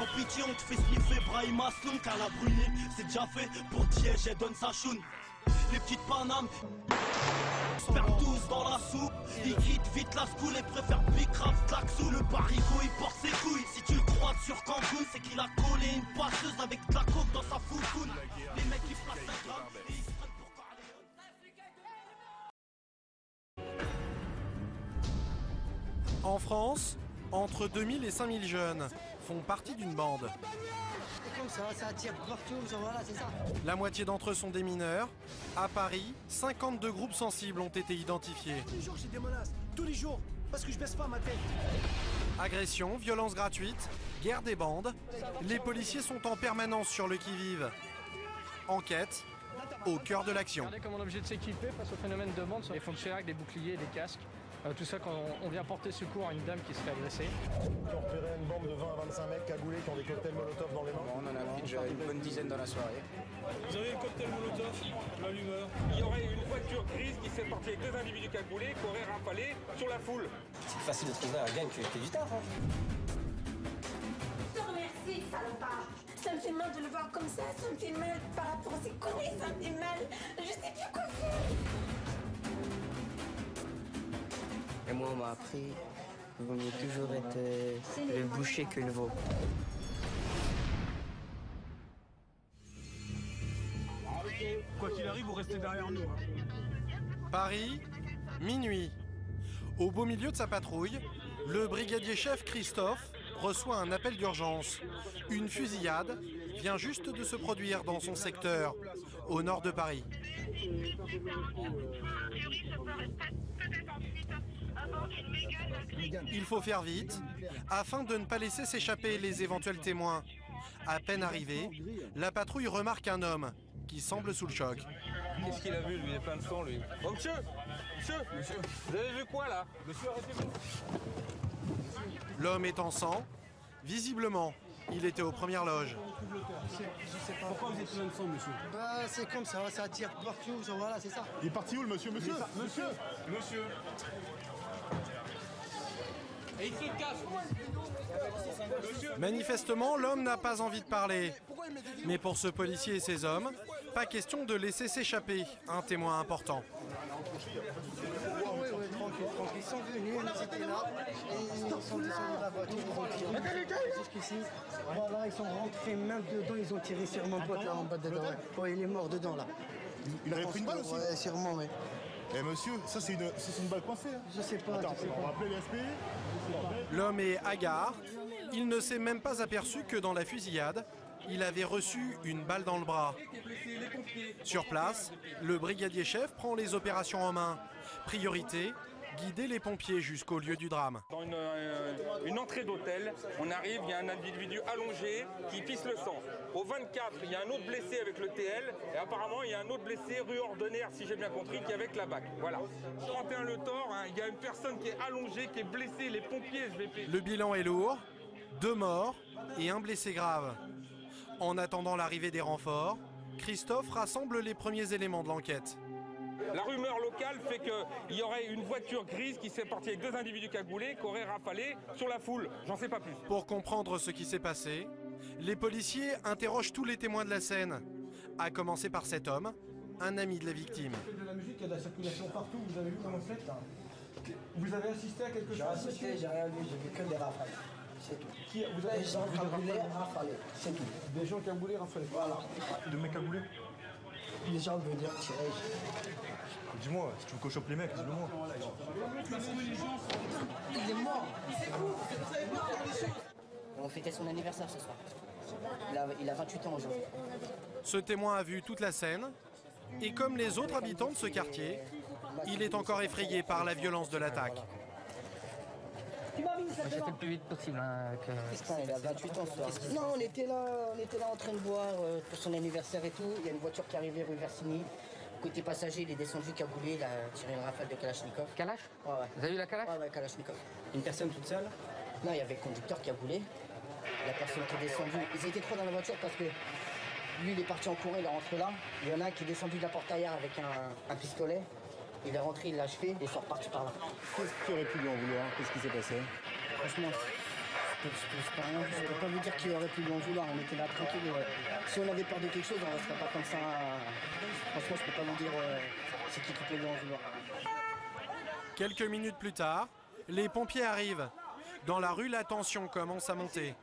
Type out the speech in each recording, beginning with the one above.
Sans pitié on te fait sniffer Brahim Asloum. Car la brûlée c'est déjà fait pour Diège et Don Sachoun. Les petites panames se perdent tous dans la soupe. Ils quittent vite la school et préfèrent Bicraft Klaxou. Le barigo il porte ses couilles. Si tu le crois sur Cancun, c'est qu'il a collé une passeuse avec de la coke dans sa foufoune. Les mecs ils placent un gramme et ils se prennent pour parler. En France, entre 2000 et 5000 jeunes font partie d'une bande. C'est comme ça attire partout, voilà, c'est ça. La moitié d'entre eux sont des mineurs. À Paris, 52 groupes sensibles ont été identifiés. Tous les jours j'ai des menaces, tous les jours, parce que je baisse pas ma tête. Agressions, violences gratuites, guerre des bandes. Les policiers sont en permanence sur le qui-vive. Enquête au cœur de l'action. Regardez comment on est obligé de s'équiper face au phénomène de bande, sur les fonctionnaires avec des boucliers, des casques. Tout ça quand on vient porter secours à une dame qui se fait agresser. Qui ont repéré une bande de 20 à 25 mecs cagoulés qui ont des cocktails Molotov dans les mains. On en a pris déjà une bonne dizaine dans la soirée. Vous avez un cocktail Molotov, l'allumeur. Il y aurait une voiture grise qui serait partie avec deux individus cagoulés qui auraient rafalé sur la foule. C'est facile de trouver un gang qui fait du taf. Je te remercie, salopard. Ça me fait mal de le voir comme ça me fait mal par rapport à ces conneries, ça me fait mal. Je sais plus quoi faire. Et moi, on m'a appris qu'il vaut mieux toujours être le boucher que le veau. Quoi qu'il arrive, vous restez derrière nous. Paris, minuit. Au beau milieu de sa patrouille, le brigadier-chef Christophe reçoit un appel d'urgence. Une fusillade vient juste de se produire dans son secteur, au nord de Paris. Il faut faire vite, afin de ne pas laisser s'échapper les éventuels témoins. À peine arrivé, la patrouille remarque un homme qui semble sous le choc. Qu'est-ce qu'il a vu, lui? Il est plein de sang, lui. Oh, monsieur, vous avez vu quoi, là? Monsieur, arrêtez-vous. L'homme est en sang. Visiblement, il était aux premières loges. Pourquoi vous êtes plein de sang, monsieur? Bah, c'est comme ça attire partout, voilà, c'est ça. Il est parti où le monsieur? Monsieur. Et il se casse. Manifestement, l'homme n'a pas envie de parler. Mais pour ce policier et ses hommes, pas question de laisser s'échapper un témoin important. Oui, tranquille. Ils sont venus, ils étaient là, et ils sont descendus de la voiture, ils ont tiré jusqu'ici. Voilà, ils sont rentrés même dedans, ils ont tiré sur mon pote là en bas dedans. Ouais, il est mort dedans là. Il avait pris une balle aussi? Ouais, sûrement, oui. Eh monsieur, ça c'est une balle coincée. Hein. Je sais pas. Attends, on va appeler les SPI. L'homme est hagard. Il ne s'est même pas aperçu que dans la fusillade, il avait reçu une balle dans le bras. Sur place, le brigadier-chef prend les opérations en main. Priorité, guider les pompiers jusqu'au lieu du drame. Dans une entrée d'hôtel, on arrive, il y a un individu allongé qui pisse le sang. Au 24, il y a un autre blessé avec le TL, et apparemment il y a un autre blessé rue Ordonnaire, si j'ai bien compris, qui est avec la BAC. Voilà. 31 Le Thor, hein, il y a une personne qui est allongée, qui est blessée, les pompiers, je vais payer. Le bilan est lourd, 2 morts et un blessé grave. En attendant l'arrivée des renforts, Christophe rassemble les premiers éléments de l'enquête. La rumeur locale fait qu'il y aurait une voiture grise qui serait partie avec deux individus cagoulés qui auraient rafalé sur la foule. J'en sais pas plus. Pour comprendre ce qui s'est passé, les policiers interrogent tous les témoins de la scène, à commencer par cet homme, un ami de la victime. Il y a de la musique, il y a de la circulation partout, vous avez vu comment vous faites là? Vous avez assisté à quelque chose? J'ai assisté, j'ai rien vu, j'ai vu que des rafales. C'est tout. Vous avez des gens cagoulés, rafalés, c'est tout. Des gens cagoulés, rafalés. Voilà. De mecs cagoulés? Les gens veulent dire tirer. Dis-moi, si tu veux que je chope les mecs, dis-le-moi. Il est mort. On fêtait son anniversaire ce soir. Il a 28 ans aujourd'hui. Ce témoin a vu toute la scène, et comme les autres habitants de ce quartier, il est encore effrayé par la violence de l'attaque. J'ai fait le plus vite possible. Il a 28 ans ce soir. Non, on était là en train de boire pour son anniversaire et tout. Il y a une voiture qui arrivait rue Versini. Côté passager, il est descendu cagoulé, il a tiré une rafale de Kalachnikov. Kalash? Ouais. Vous avez eu la Kalash? Ouais, Kalachnikov. Une personne toute seule. Non, il y avait le conducteur cagoulé. La personne qui est descendue. Ils étaient trop dans la voiture parce que lui, il est parti en courant, il est rentré là. Il y en a un qui est descendu de la porte arrière avec un pistolet. Il est rentré, il l'a achevé et ils sont repartis par là. Qu'est-ce qui aurait pu lui en vouloir? Qu'est-ce qui s'est passé? Franchement, Je peux pas vous dire qu'il aurait pu lui en vouloir, on était là tranquille. Si on avait peur de quelque chose, on ne resterait pas comme ça. Franchement, je peux pas vous dire c'est qui peut lui en vouloir. Quelques minutes plus tard, les pompiers arrivent. Dans la rue, la tension commence à monter.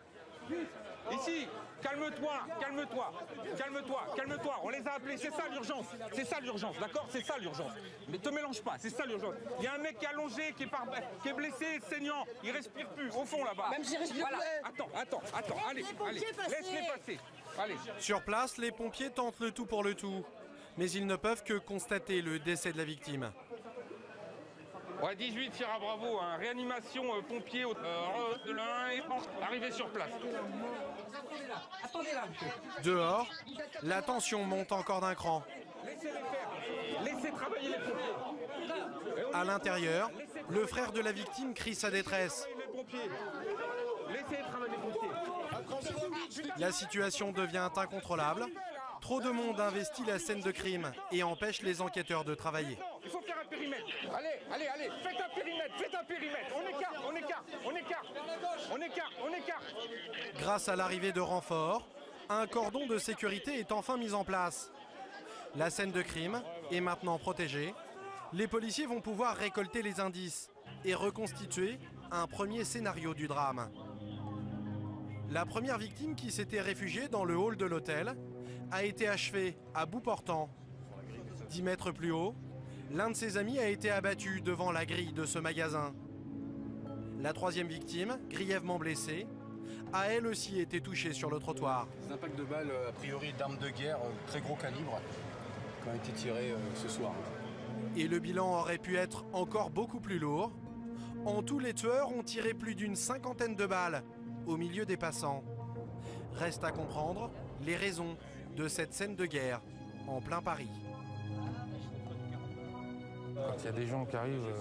Ici, calme-toi, calme-toi, calme-toi, calme-toi. On les a appelés, c'est ça l'urgence, d'accord? C'est ça l'urgence. Mais te mélange pas, c'est ça l'urgence. Il y a un mec qui est allongé, qui est blessé, saignant, il respire plus, au fond là-bas. Même si je respire plus. Attends, allez, laisse-les passer. Allez. Sur place, les pompiers tentent le tout pour le tout. Mais ils ne peuvent que constater le décès de la victime. Ouais, 18 Sierra Bravo, hein. Réanimation pompier de l'un et arrivé sur place. Attendez là. Dehors, la tension monte encore d'un cran. Laissez-les faire, laissez travailler les pompiers. À l'intérieur, le frère de la victime crie sa détresse. Laissez travailler les pompiers. La situation devient incontrôlable. Trop de monde investit la scène de crime et empêche les enquêteurs de travailler. Il faut faire un périmètre. Allez, faites un périmètre. On écarte. Grâce à l'arrivée de renforts, un cordon de sécurité est enfin mis en place. La scène de crime est maintenant protégée. Les policiers vont pouvoir récolter les indices et reconstituer un premier scénario du drame. La première victime qui s'était réfugiée dans le hall de l'hôtel a été achevée à bout portant. 10 mètres plus haut, l'un de ses amis a été abattu devant la grille de ce magasin. La troisième victime, grièvement blessée, a elle aussi été touchée sur le trottoir. Des impacts de balles, a priori d'armes de guerre, très gros calibre, qui ont été tirés ce soir. Et le bilan aurait pu être encore beaucoup plus lourd. En tout, les tueurs ont tiré plus d'une 50aine de balles au milieu des passants. Reste à comprendre les raisons de cette scène de guerre en plein Paris. Quand il y a des gens qui arrivent,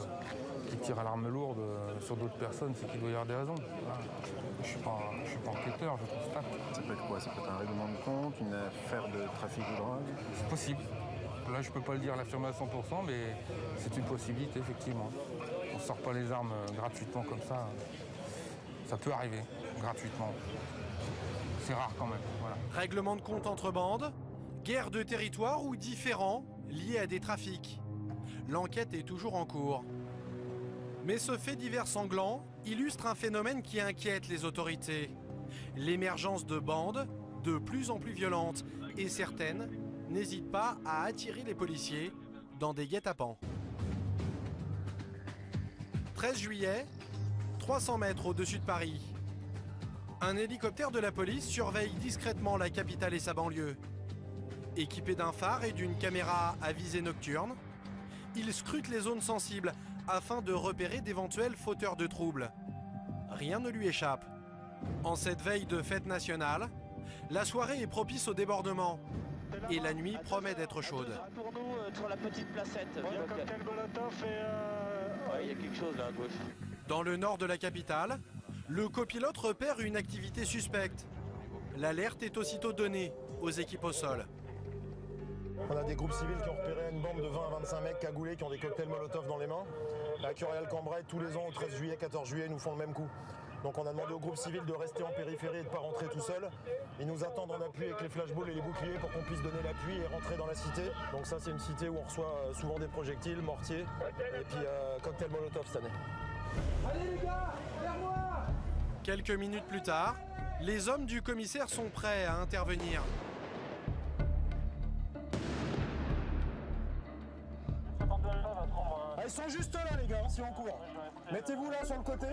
qui tirent à l'arme lourde sur d'autres personnes, c'est qu'il doit y avoir des raisons. Je ne suis pas enquêteur, je constate. Ça peut être quoi? Ça peut être un règlement de compte, une affaire de trafic de drogue? C'est possible. Là, je ne peux pas le dire l'affirmer à 100%, mais c'est une possibilité, effectivement. On ne sort pas les armes gratuitement comme ça. Ça peut arriver, gratuitement. C'est rare quand même. Voilà. Règlement de compte entre bandes, guerre de territoire ou différents liés à des trafics. L'enquête est toujours en cours. Mais ce fait divers sanglant illustre un phénomène qui inquiète les autorités. L'émergence de bandes de plus en plus violentes et certaines n'hésitent pas à attirer les policiers dans des guet-apens. 13 juillet, 300 mètres au-dessus de Paris. Un hélicoptère de la police surveille discrètement la capitale et sa banlieue. Équipé d'un phare et d'une caméra à visée nocturne, il scrute les zones sensibles afin de repérer d'éventuels fauteurs de troubles. Rien ne lui échappe. En cette veille de fête nationale, la soirée est propice au débordement et la nuit promet d'être chaude. Pour nous, sur la petite placette. Il y a cocktail Molotov et... il y a quelque chose là à gauche. Dans le nord de la capitale, le copilote repère une activité suspecte. L'alerte est aussitôt donnée aux équipes au sol. On a des groupes civils qui ont repéré une bande de 20 à 25 mecs cagoulés qui ont des cocktails Molotov dans les mains. La Curial-Cambrai, tous les ans au 13 juillet, 14 juillet, nous font le même coup. Donc on a demandé au groupe civil de rester en périphérie et de ne pas rentrer tout seul. Ils nous attendent en appui avec les flashballs et les boucliers pour qu'on puisse donner l'appui et rentrer dans la cité. Donc ça c'est une cité où on reçoit souvent des projectiles, mortiers et puis cocktail Molotov cette année. Allez les gars, vers moi! Quelques minutes plus tard, les hommes du commissaire sont prêts à intervenir. Ils sont juste là les gars, si on court. Mettez-vous là sur le côté.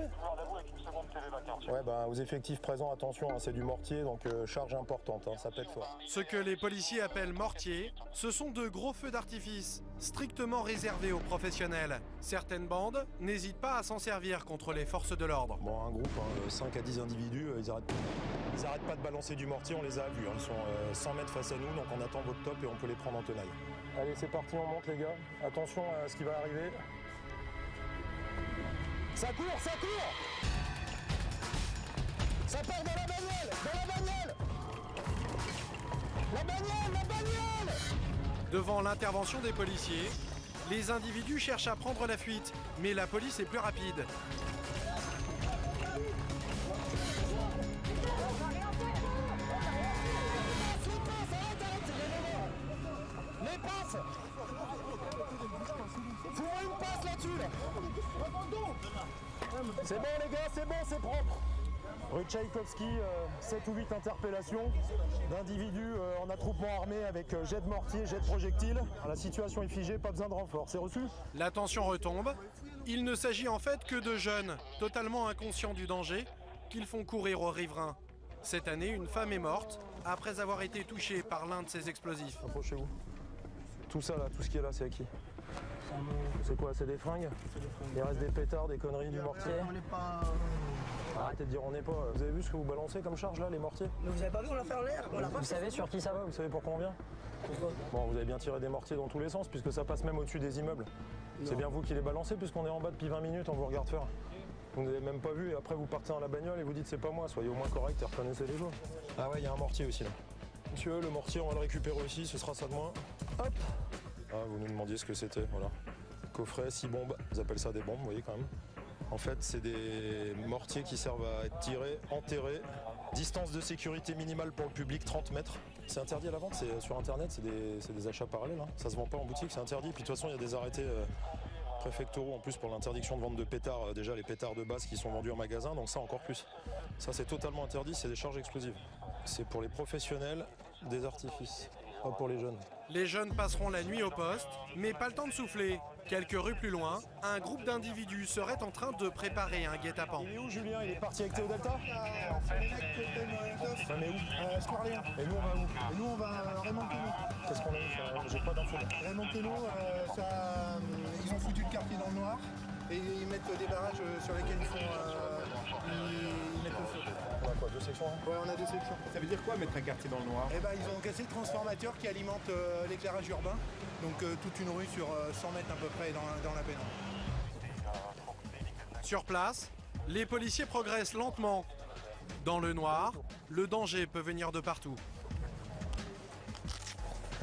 Ouais, bah, aux effectifs présents, attention, hein, c'est du mortier, donc charge importante, hein, ça pète fort. Ce que les policiers appellent mortier, ce sont de gros feux d'artifice, strictement réservés aux professionnels. Certaines bandes n'hésitent pas à s'en servir contre les forces de l'ordre. Bon, un groupe, 5 à 10 individus, ils arrêtent pas de balancer du mortier, on les a vus. Hein, ils sont 100 mètres face à nous, donc on attend votre top et on peut les prendre en tenaille. Allez, c'est parti, on monte les gars. Attention à ce qui va arriver. Ça court, ça court! Ça part dans la bagnole! Dans la bagnole! La bagnole! La bagnole! Devant l'intervention des policiers, les individus cherchent à prendre la fuite, mais la police est plus rapide. C'est bon les gars, c'est bon, c'est propre. Rue Tchaïkovski, 7 ou 8 interpellations d'individus en attroupement armé avec jet de mortier, jet de projectiles. La situation est figée, pas besoin de renfort, c'est reçu? La tension retombe. Il ne s'agit en fait que de jeunes, totalement inconscients du danger, qu'ils font courir aux riverains. Cette année, une femme est morte après avoir été touchée par l'un de ces explosifs. Approchez-vous. Tout ça là, tout ce qui est là, c'est à qui? C'est quoi? C'est des fringues? Il reste des pétards, des conneries, du mortier? On n'est pas... Arrêtez de dire on n'est pas. Vous avez vu ce que vous balancez comme charge là, les mortiers? Mais vous avez pas vu, on l'a fait en l'air. Vous savez sur qui ça va? Vous savez pourquoi on vient? Pourquoi? Bon, vous avez bien tiré des mortiers dans tous les sens puisque ça passe même au-dessus des immeubles. C'est bien vous qui les balancez puisqu'on est en bas depuis 20 minutes, on vous regarde faire. Vous n'avez même pas vu et après vous partez dans la bagnole et vous dites c'est pas moi, soyez au moins correct et reconnaissez les choses. Ah ouais, il y a un mortier aussi là. Monsieur, le mortier on va le récupérer aussi, ce sera ça de moins. Hop! Ah, vous nous demandiez ce que c'était, voilà. Coffret, 6 bombes, ils appellent ça des bombes, vous voyez quand même. En fait, c'est des mortiers qui servent à être tirés, enterrés. Distance de sécurité minimale pour le public, 30 mètres. C'est interdit à la vente, c'est sur internet, c'est des achats parallèles. Hein. Ça se vend pas en boutique, c'est interdit. Puis de toute façon, il y a des arrêtés préfectoraux en plus pour l'interdiction de vente de pétards. Déjà les pétards de base qui sont vendus en magasin, donc ça encore plus. Ça c'est totalement interdit, c'est des charges explosives. C'est pour les professionnels des artifices, pas pour les jeunes. Les jeunes passeront la nuit au poste, mais pas le temps de souffler. Quelques rues plus loin, un groupe d'individus serait en train de préparer un guet-apens. Il est où Julien? Il est parti avec Théo Delta? Mais où? Square Léon. Et nous on va où? Et nous on va Raymond Queneau. Qu'est-ce qu'on a eu? J'ai pas d'infos. Raymond Queneau, ils ont foutu le quartier dans le noir et ils mettent des barrages sur lesquels ils font... ils mettent le feu. On a quoi, 2 sections hein? Ouais, on a 2 sections. Ça veut dire quoi mettre un quartier dans le noir? Eh ben, ils ont cassé le transformateur qui alimente l'éclairage urbain. Donc toute une rue sur 100 mètres à peu près dans la pénombre. Sur place, les policiers progressent lentement. Dans le noir, le danger peut venir de partout.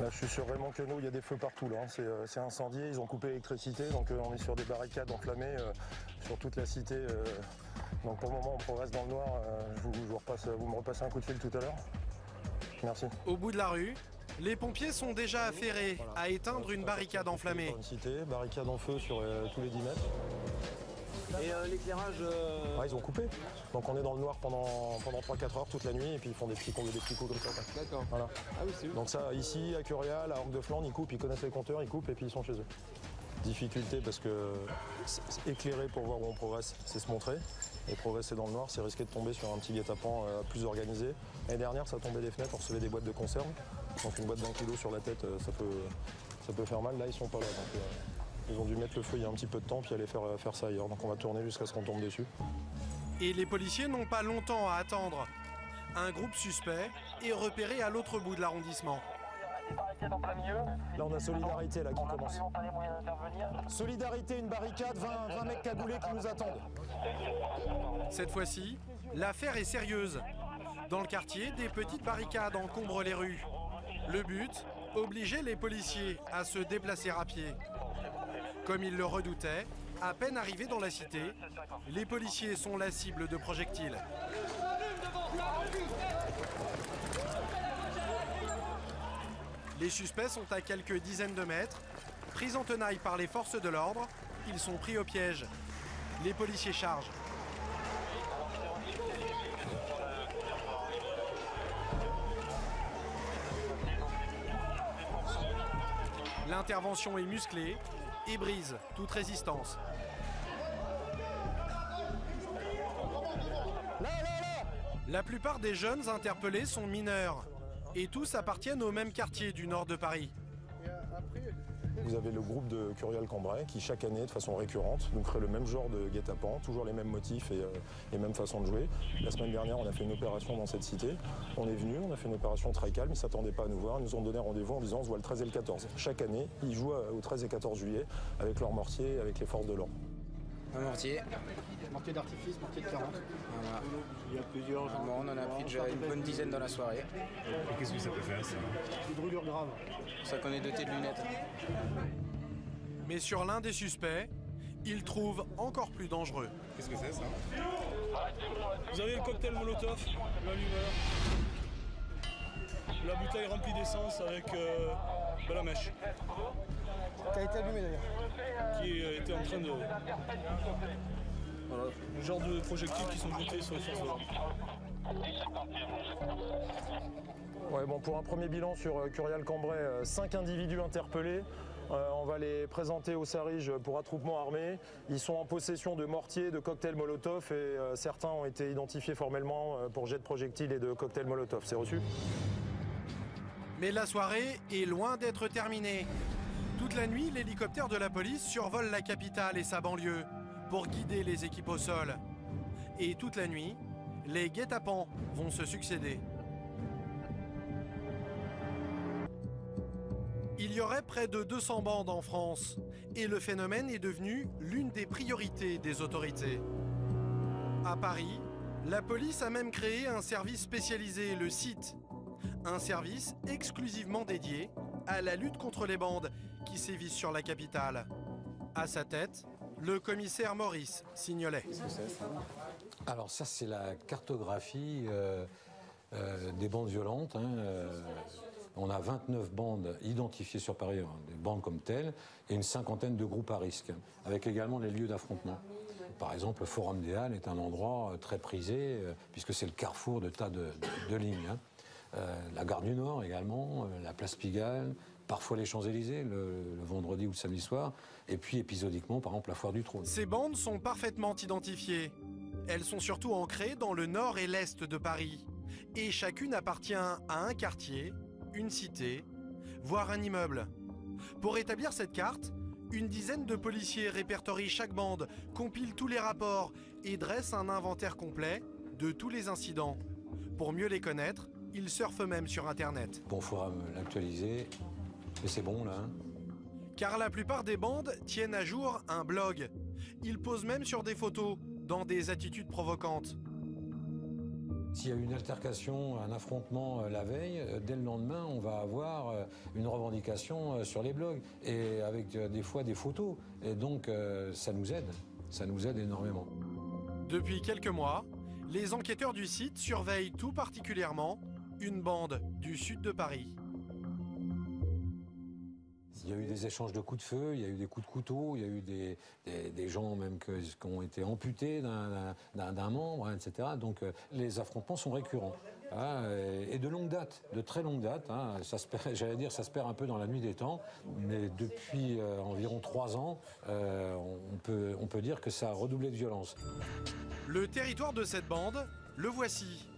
Là, je suis sur Raymond Queneau, il y a des feux partout là. C'est incendié, ils ont coupé l'électricité, donc on est sur des barricades enflammées sur toute la cité. Donc pour le moment, on progresse dans le noir. Vous me repassez un coup de fil tout à l'heure. Merci. Au bout de la rue, les pompiers sont déjà affairés à éteindre une barricade enflammée. Une cité, barricade en feu sur tous les 10 mètres. Et l'éclairage... Ah, ils ont coupé. Donc on est dans le noir pendant 3-4 heures toute la nuit et puis ils font des petits coups comme ça. D'accord. Voilà. Ah oui, c'est eux. Donc ça, ici, à Curial, à Orgue de Flandre, ils coupent, ils connaissent les compteurs, ils coupent et puis ils sont chez eux. Difficulté parce que éclairer pour voir où on progresse, c'est se montrer. Et progresser dans le noir, c'est risquer de tomber sur un petit guet-apens plus organisé. L'année dernière, ça tombait des fenêtres, on recevait des boîtes de conserve. Donc une boîte d'1 kilo sur la tête, ça peut faire mal. Là, ils sont pas là. Donc, ils ont dû mettre le feu il y a un petit peu de temps puis aller faire ça ailleurs. Donc on va tourner jusqu'à ce qu'on tombe dessus. Et les policiers n'ont pas longtemps à attendre. Un groupe suspect est repéré à l'autre bout de l'arrondissement. Là on a Solidarité là qui commence. Solidarité, une barricade, 20 mecs cagoulés qui nous attendent. Cette fois-ci, l'affaire est sérieuse. Dans le quartier, des petites barricades encombrent les rues. Le but, obliger les policiers à se déplacer à pied. Comme ils le redoutaient, à peine arrivés dans la cité, les policiers sont la cible de projectiles. Les suspects sont à quelques dizaines de mètres. Pris en tenaille par les forces de l'ordre, ils sont pris au piège. Les policiers chargent. L'intervention est musclée et brise toute résistance. La plupart des jeunes interpellés sont mineurs et tous appartiennent au même quartier du nord de Paris. Vous avez le groupe de Curial-Cambrai qui chaque année de façon récurrente nous crée le même genre de guet-apens, toujours les mêmes motifs et mêmes façons de jouer. La semaine dernière on a fait une opération dans cette cité, on est venu, on a fait une opération très calme, ils ne s'attendaient pas à nous voir, ils nous ont donné rendez-vous en disant on se voit le 13 et le 14. Chaque année ils jouent au 13 et 14 juillet avec leurs mortiers, avec les forces de l'ordre. Un mortier. Mortier d'artifice, mortier de 40. Voilà. Il y a plusieurs. Bon, on en a pris déjà une bonne dizaine dans la soirée. Et qu'est-ce que ça peut faire ça? Des brûlures graves. C'est pour ça qu'on est doté de lunettes. Mais sur l'un des suspects, ils trouvent encore plus dangereux. Qu'est-ce que c'est ça? Vous avez le cocktail Molotov, l'allumeur, la bouteille remplie d'essence avec de la mèche. Qui a été allumé d'ailleurs. Qui était en train de... Voilà, le genre de projectiles qui sont jetés sur les forces de l'ordre. Ouais, bon, pour un premier bilan sur Curial-Cambrai, 5 individus interpellés. On va les présenter au SARIG pour attroupement armé. Ils sont en possession de mortiers, de cocktails Molotov et certains ont été identifiés formellement pour jet de projectiles et de cocktails Molotov. C'est reçu? Mais la soirée est loin d'être terminée. Toute la nuit, l'hélicoptère de la police survole la capitale et sa banlieue pour guider les équipes au sol. Et toute la nuit, les guet-apens vont se succéder. Il y aurait près de 200 bandes en France et le phénomène est devenu l'une des priorités des autorités. À Paris, la police a même créé un service spécialisé, le CIT. Un service exclusivement dédié à la lutte contre les bandes qui sévissent sur la capitale. À sa tête, le commissaire Maurice Signolet. Alors ça, c'est la cartographie des bandes violentes. On a 29 bandes identifiées sur Paris, des bandes comme telles, et une cinquantaine de groupes à risque, avec également les lieux d'affrontement. Par exemple, le Forum des Halles est un endroit très prisé, puisque c'est le carrefour de tas de lignes. La gare du Nord également, la place Pigalle, parfois les Champs-Élysées, le vendredi ou le samedi soir, et puis épisodiquement, par exemple, la Foire du Trône. Ces bandes sont parfaitement identifiées. Elles sont surtout ancrées dans le nord et l'est de Paris. Et chacune appartient à un quartier, une cité, voire un immeuble. Pour établir cette carte, une dizaine de policiers répertorient chaque bande, compilent tous les rapports et dressent un inventaire complet de tous les incidents. Pour mieux les connaître, ils surfent même sur Internet. Bon, il faudra l'actualiser, mais c'est bon là. Car la plupart des bandes tiennent à jour un blog. Ils posent même sur des photos, dans des attitudes provocantes. S'il y a une altercation, un affrontement la veille, dès le lendemain, on va avoir une revendication sur les blogs, et avec des fois des photos. Et donc, ça nous aide énormément. Depuis quelques mois, les enquêteurs du site surveillent tout particulièrement une bande du sud de Paris. Il y a eu des échanges de coups de feu, il y a eu des coups de couteau, il y a eu des gens même qui ont été amputés d'un membre, etc. Donc les affrontements sont récurrents. Et de longue date, de très longue date. J'allais dire, ça se perd un peu dans la nuit des temps, mais depuis environ 3 ans, on peut dire que ça a redoublé de violence. Le territoire de cette bande, le voici.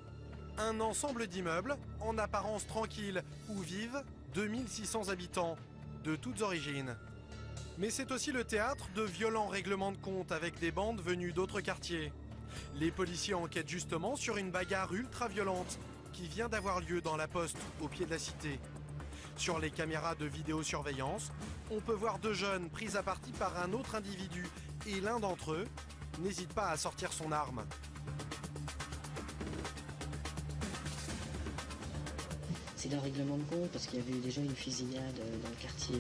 Un ensemble d'immeubles, en apparence tranquille, où vivent 2600 habitants, de toutes origines. Mais c'est aussi le théâtre de violents règlements de compte avec des bandes venues d'autres quartiers. Les policiers enquêtent justement sur une bagarre ultra-violente qui vient d'avoir lieu dans la Poste, au pied de la cité. Sur les caméras de vidéosurveillance, on peut voir 2 jeunes pris à partie par un autre individu et l'un d'entre eux n'hésite pas à sortir son arme. C'est d'un règlement de compte parce qu'il y avait eu déjà une fusillade dans le quartier.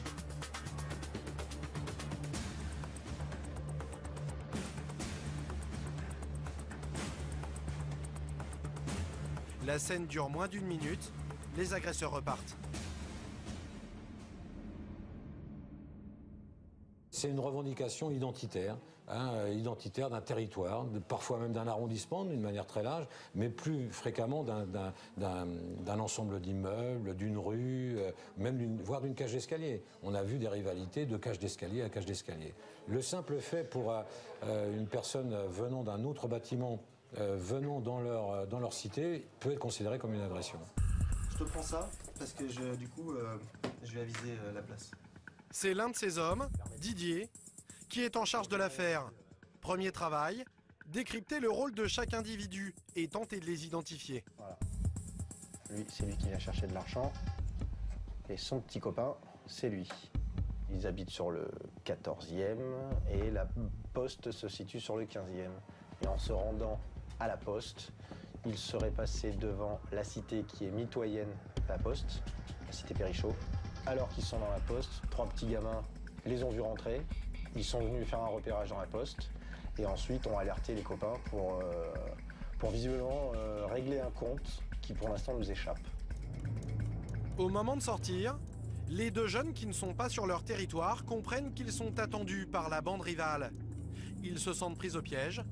La scène dure moins d'1 minute, les agresseurs repartent. C'est une revendication identitaire, identitaire d'un territoire, parfois même d'un arrondissement d'une manière très large, mais plus fréquemment d'un ensemble d'immeubles, d'une rue, même voire d'une cage d'escalier. On a vu des rivalités de cage d'escalier à cage d'escalier. Le simple fait pour une personne venant d'un autre bâtiment, venant dans leur cité, peut être considéré comme une agression. Je te prends ça parce que je vais aviser la place. C'est l'un de ces hommes, Didier, qui est en charge de l'affaire. Premier travail, décrypter le rôle de chaque individu et tenter de les identifier. Voilà. Lui, c'est lui qui vient chercher de l'argent. Et son petit copain, c'est lui. Ils habitent sur le 14e et la poste se situe sur le 15e. Et en se rendant à la poste, ils seraient passés devant la cité qui est mitoyenne de la poste, la cité Périchaud. Alors qu'ils sont dans la poste, 3 petits gamins les ont vus rentrer, ils sont venus faire un repérage dans la poste et ensuite ont alerté les copains pour visiblement régler un compte qui pour l'instant nous échappe. Au moment de sortir, les 2 jeunes qui ne sont pas sur leur territoire comprennent qu'ils sont attendus par la bande rivale. Ils se sentent pris au piège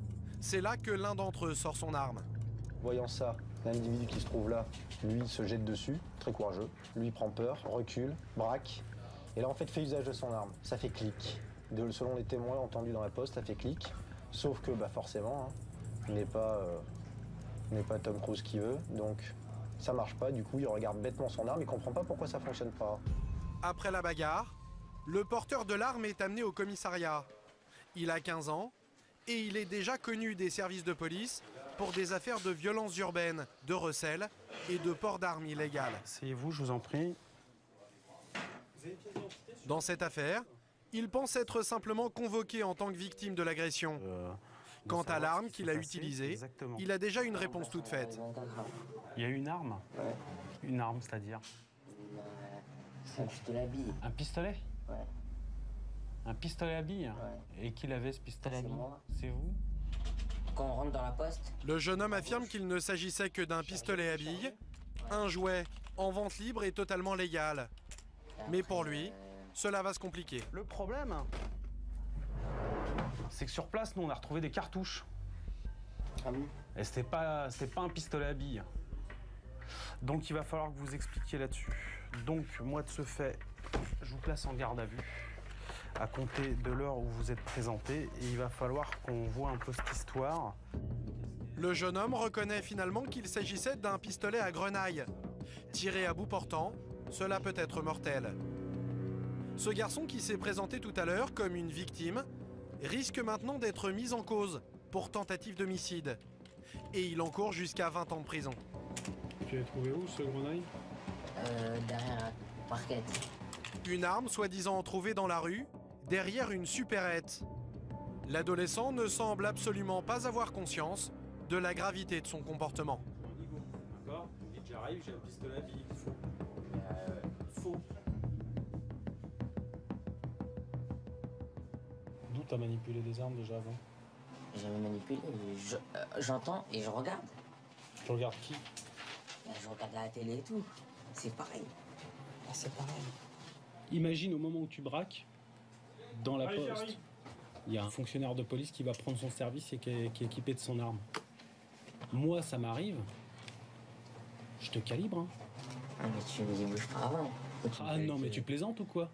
C'est là que l'un d'entre eux sort son arme. Voyant ça, l'individu qui se trouve là, lui, se jette dessus, très courageux. Lui prend peur, recule, braque. Et là, en fait, fait usage de son arme. Ça fait clic. Selon les témoins entendus dans la poste, ça fait clic. Sauf que, forcément, il n'est pas Tom Cruise qui veut. Donc, ça marche pas. Du coup, il regarde bêtement son arme. Il comprend pas pourquoi ça fonctionne pas. Après la bagarre, le porteur de l'arme est amené au commissariat. Il a 15 ans et il est déjà connu des services de police pour des affaires de violences urbaines, de recel et de port d'armes illégales. Asseyez-vous, je vous en prie. Dans cette affaire, il pense être simplement convoqué en tant que victime de l'agression. Quant à l'arme qu'il a utilisée, il a déjà une réponse toute faite. Il y a eu une arme? Ouais. Une arme, c'est-à-dire? C'est un pistolet à billes. Un pistolet? Ouais. Un pistolet à billes? Ouais. Et qui l'avait, ce pistolet à billes? C'est C'est vous? Quand on rentre dans la poste. Le jeune homme affirme qu'il ne s'agissait que d'un pistolet à billes, un jouet en vente libre et totalement légal. Mais pour lui, cela va se compliquer. Le problème, c'est que sur place, nous, on a retrouvé des cartouches. Ah bon? Et c'était pas un pistolet à billes. Donc il va falloir que vous expliquiez là-dessus. Donc moi de ce fait, je vous place en garde à vue à compter de l'heure où vous êtes présenté et il va falloir qu'on voit un peu cette histoire. Le jeune homme reconnaît finalement qu'il s'agissait d'un pistolet à grenaille. Tiré à bout portant, cela peut être mortel. Ce garçon qui s'est présenté tout à l'heure comme une victime risque maintenant d'être mis en cause pour tentative d'homicide. Et il encourt jusqu'à 20 ans de prison. Tu l'as trouvé où, ce grenaille? Derrière la parquette. Une arme soi-disant trouvée dans la rue, derrière une supérette. L'adolescent ne semble absolument pas avoir conscience de la gravité de son comportement. D'accord. Vite, j'arrive, j'ai un pistolet à billes. Faux. D'où t'as manipulé des armes déjà avant? J'avais manipulé, j'entends et je regarde. Tu regardes qui? Je regarde à la télé et tout. C'est pareil. C'est pareil. Imagine au moment où tu braques, dans la poste, il y a un fonctionnaire de police qui va prendre son service et qui est équipé de son arme. Moi, ça m'arrive, je te calibre. Hein. Ah, mais tu me dis bouge pas avant. Ah non, mais tu plaisantes ou quoi?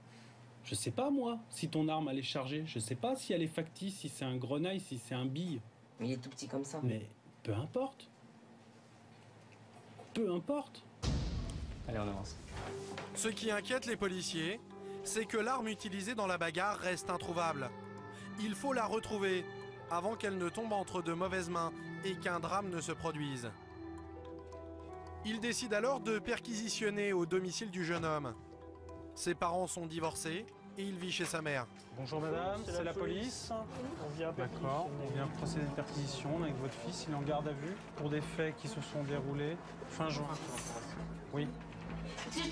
Je sais pas, moi, si ton arme, elle est chargée. Je sais pas si elle est factice, si c'est un grenaille, si c'est un bille. Mais il est tout petit comme ça. Mais peu importe. Peu importe. Allez, on avance. Ce qui inquiète les policiers, c'est que l'arme utilisée dans la bagarre reste introuvable. Il faut la retrouver avant qu'elle ne tombe entre de mauvaises mains et qu'un drame ne se produise. Il décide alors de perquisitionner au domicile du jeune homme. Ses parents sont divorcés et il vit chez sa mère. Bonjour madame, c'est la police. On vient D'accord, on vient procéder à une perquisition avec votre fils. Il est en garde à vue pour des faits qui se sont déroulés fin juin. Oui. Je te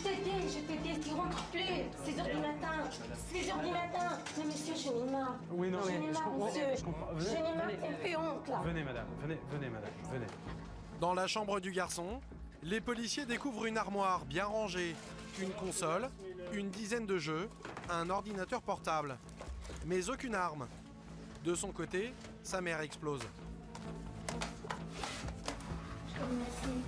dis, tu rentres plus. 6h du matin. 6h du matin. Mais monsieur, je n'ai marre. Oui, non, je n'ai marre, monsieur. je comprends. Je n'ai marre, ça me fait honte, là. Venez madame, venez madame, venez. Dans la chambre du garçon, les policiers découvrent une armoire bien rangée, une console, une dizaine de jeux, un ordinateur portable. Mais aucune arme. De son côté, sa mère explose. Je te remercie.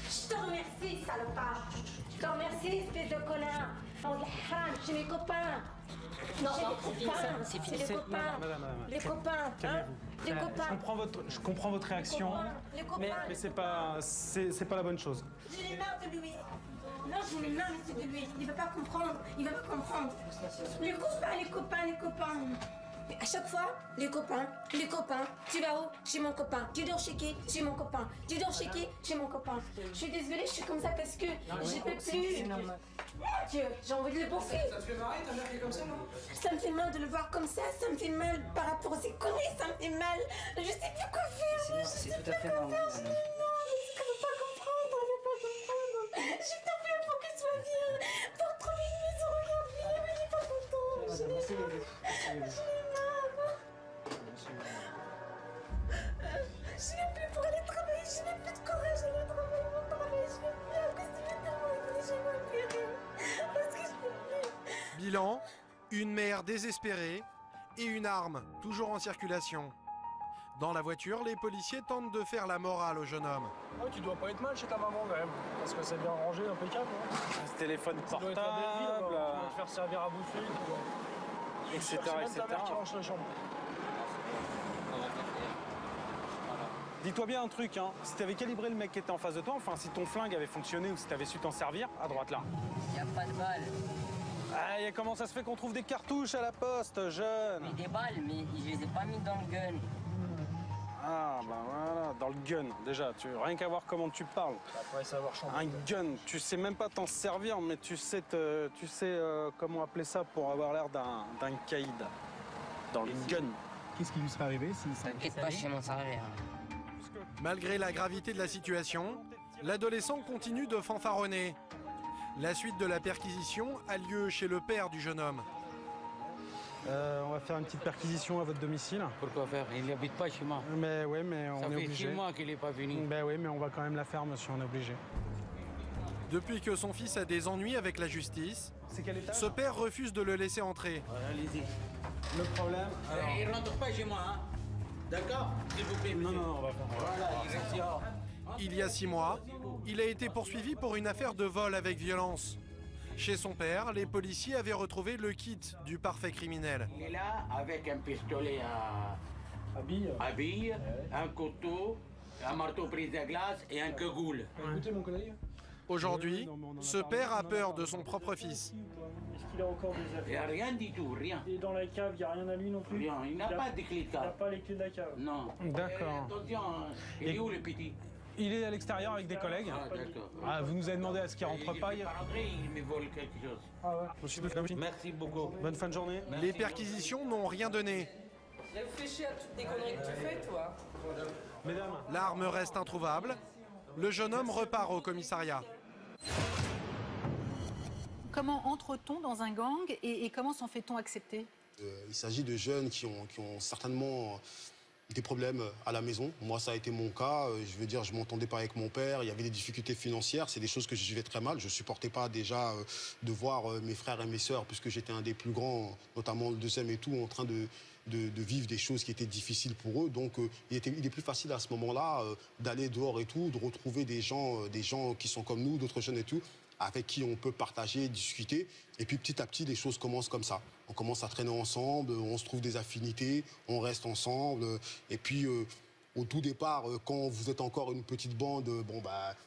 Je te remercie, salopard. Je te remercie, espèce de connard. On est haram chez mes copains. Non, c'est des copains. C'est des copains. Madame. Les copains. Calmez-vous. Les copains. Je comprends votre réaction, Les copains. mais c'est pas la bonne chose. J'en ai marre de lui. Non, j'en ai marre, mais c'est de lui. Il va pas comprendre. Il va pas comprendre. Les copains. Mais à chaque fois, les copains. Tu vas où? Chez mon copain. Tu dors chez qui? Chez mon copain. Tu dors chez qui? Chez mon copain. Je suis désolée, je suis comme ça parce que je peux plus. Mon Dieu, j'ai envie de le bouffer. Ça te fait marrer, ta mère qui est comme ça, non? Ça me fait mal de le voir comme ça me fait mal par rapport à ses conneries, ça me fait mal. Je sais plus quoi faire. C'est tout à fait normal. Je ne peux pas comprendre. Je t'en prie, il faut qu'il soit bien. Pour retrouver une maison, regarde-lui, mais il est pas content. Je n'ai marre. Je n'ai plus pour aller travailler, je n'ai plus de courage à aller travailler, mon travail, je ne peux plus à cause de mes je ne vois plus rien. Parce que je ne peux plus. Bilan, une mère désespérée et une arme toujours en circulation. Dans la voiture, les policiers tentent de faire la morale au jeune homme. Oh, tu dois pas être mal chez ta maman quand même, parce que c'est bien rangé, impeccable. Hein. Ce téléphone portable, tu dois te faire servir à bouffer, etc. Même ta mère qui range la chambre. Dis-toi bien un truc, hein. Si t'avais calibré le mec qui était en face de toi, enfin si ton flingue avait fonctionné ou si t'avais su t'en servir, à droite là. Y a pas de balles. Ah, et comment ça se fait qu'on trouve des cartouches à la poste, jeune? Mais des balles, mais je les ai pas mis dans le gun. Ah, bah voilà, dans le gun, déjà. Rien qu'à voir comment tu parles. Après savoir chanter. Un gun, tu sais même pas t'en servir, mais tu sais comment appeler ça pour avoir l'air d'un caïd. Dans le gun. Qu'est-ce qui lui serait arrivé si ça... T'inquiète pas, je m'en servir. Malgré la gravité de la situation, l'adolescent continue de fanfaronner. La suite de la perquisition a lieu chez le père du jeune homme. On va faire une petite perquisition à votre domicile. Pourquoi faire? Il n'habite pas chez moi. Mais oui, mais on est obligé. Ça fait 6 mois qu'il n'est pas venu. Ben oui, mais on va quand même la faire, monsieur, on est obligé. Depuis que son fils a des ennuis avec la justice, ce père refuse de le laisser entrer. Allez-y. Le problème... Alors... Il ne rentre pas chez moi, hein? D'accord? S'il vous plaît, monsieur. Non, on va faire... Voilà, il reste dehors. Il y a 6 mois, il a été poursuivi pour une affaire de vol avec violence. Chez son père, les policiers avaient retrouvé le kit du parfait criminel. Il est là avec un pistolet à billes, un couteau, un marteau prise à glace et un cagoule. Écoutez mon collègue. Aujourd'hui, ce père a peur de son propre fils. Est-ce qu'il a encore des affaires? Il n'y a rien du tout, rien. Et dans la cave, il n'y a rien à lui non plus? Rien, il n'a pas de clé de cave. Il n'a pas les clés de la cave? Non. D'accord. Attention, il est où le petit? Il est à l'extérieur avec des collègues. Ah, d'accord. Ah, vous nous avez demandé à ce qu'il rentre pas. Il n'est pas rentré, il me vole quelque chose. Ah ouais. Merci beaucoup. Bonne fin de journée. Les perquisitions n'ont rien donné. Réfléchis à toutes les conneries que tu fais, toi. Mesdames. L'arme reste introuvable. Le jeune homme repart au commissariat. Comment entre-t-on dans un gang et comment s'en fait-on accepter? Il s'agit de jeunes qui ont certainement des problèmes à la maison. Moi, ça a été mon cas. Je veux dire, je m'entendais pas avec mon père. Il y avait des difficultés financières. C'est des choses que je vivais très mal. Je supportais pas déjà de voir mes frères et mes sœurs, puisque j'étais un des plus grands, notamment le deuxième et tout, en train de vivre des choses qui étaient difficiles pour eux. Donc, il est plus facile à ce moment-là d'aller dehors et tout, de retrouver des gens qui sont comme nous, d'autres jeunes et tout, avec qui on peut partager, discuter. Et puis petit à petit, les choses commencent comme ça. On commence à traîner ensemble, on se trouve des affinités, on reste ensemble. Et puis au tout départ, quand vous êtes encore une petite bande,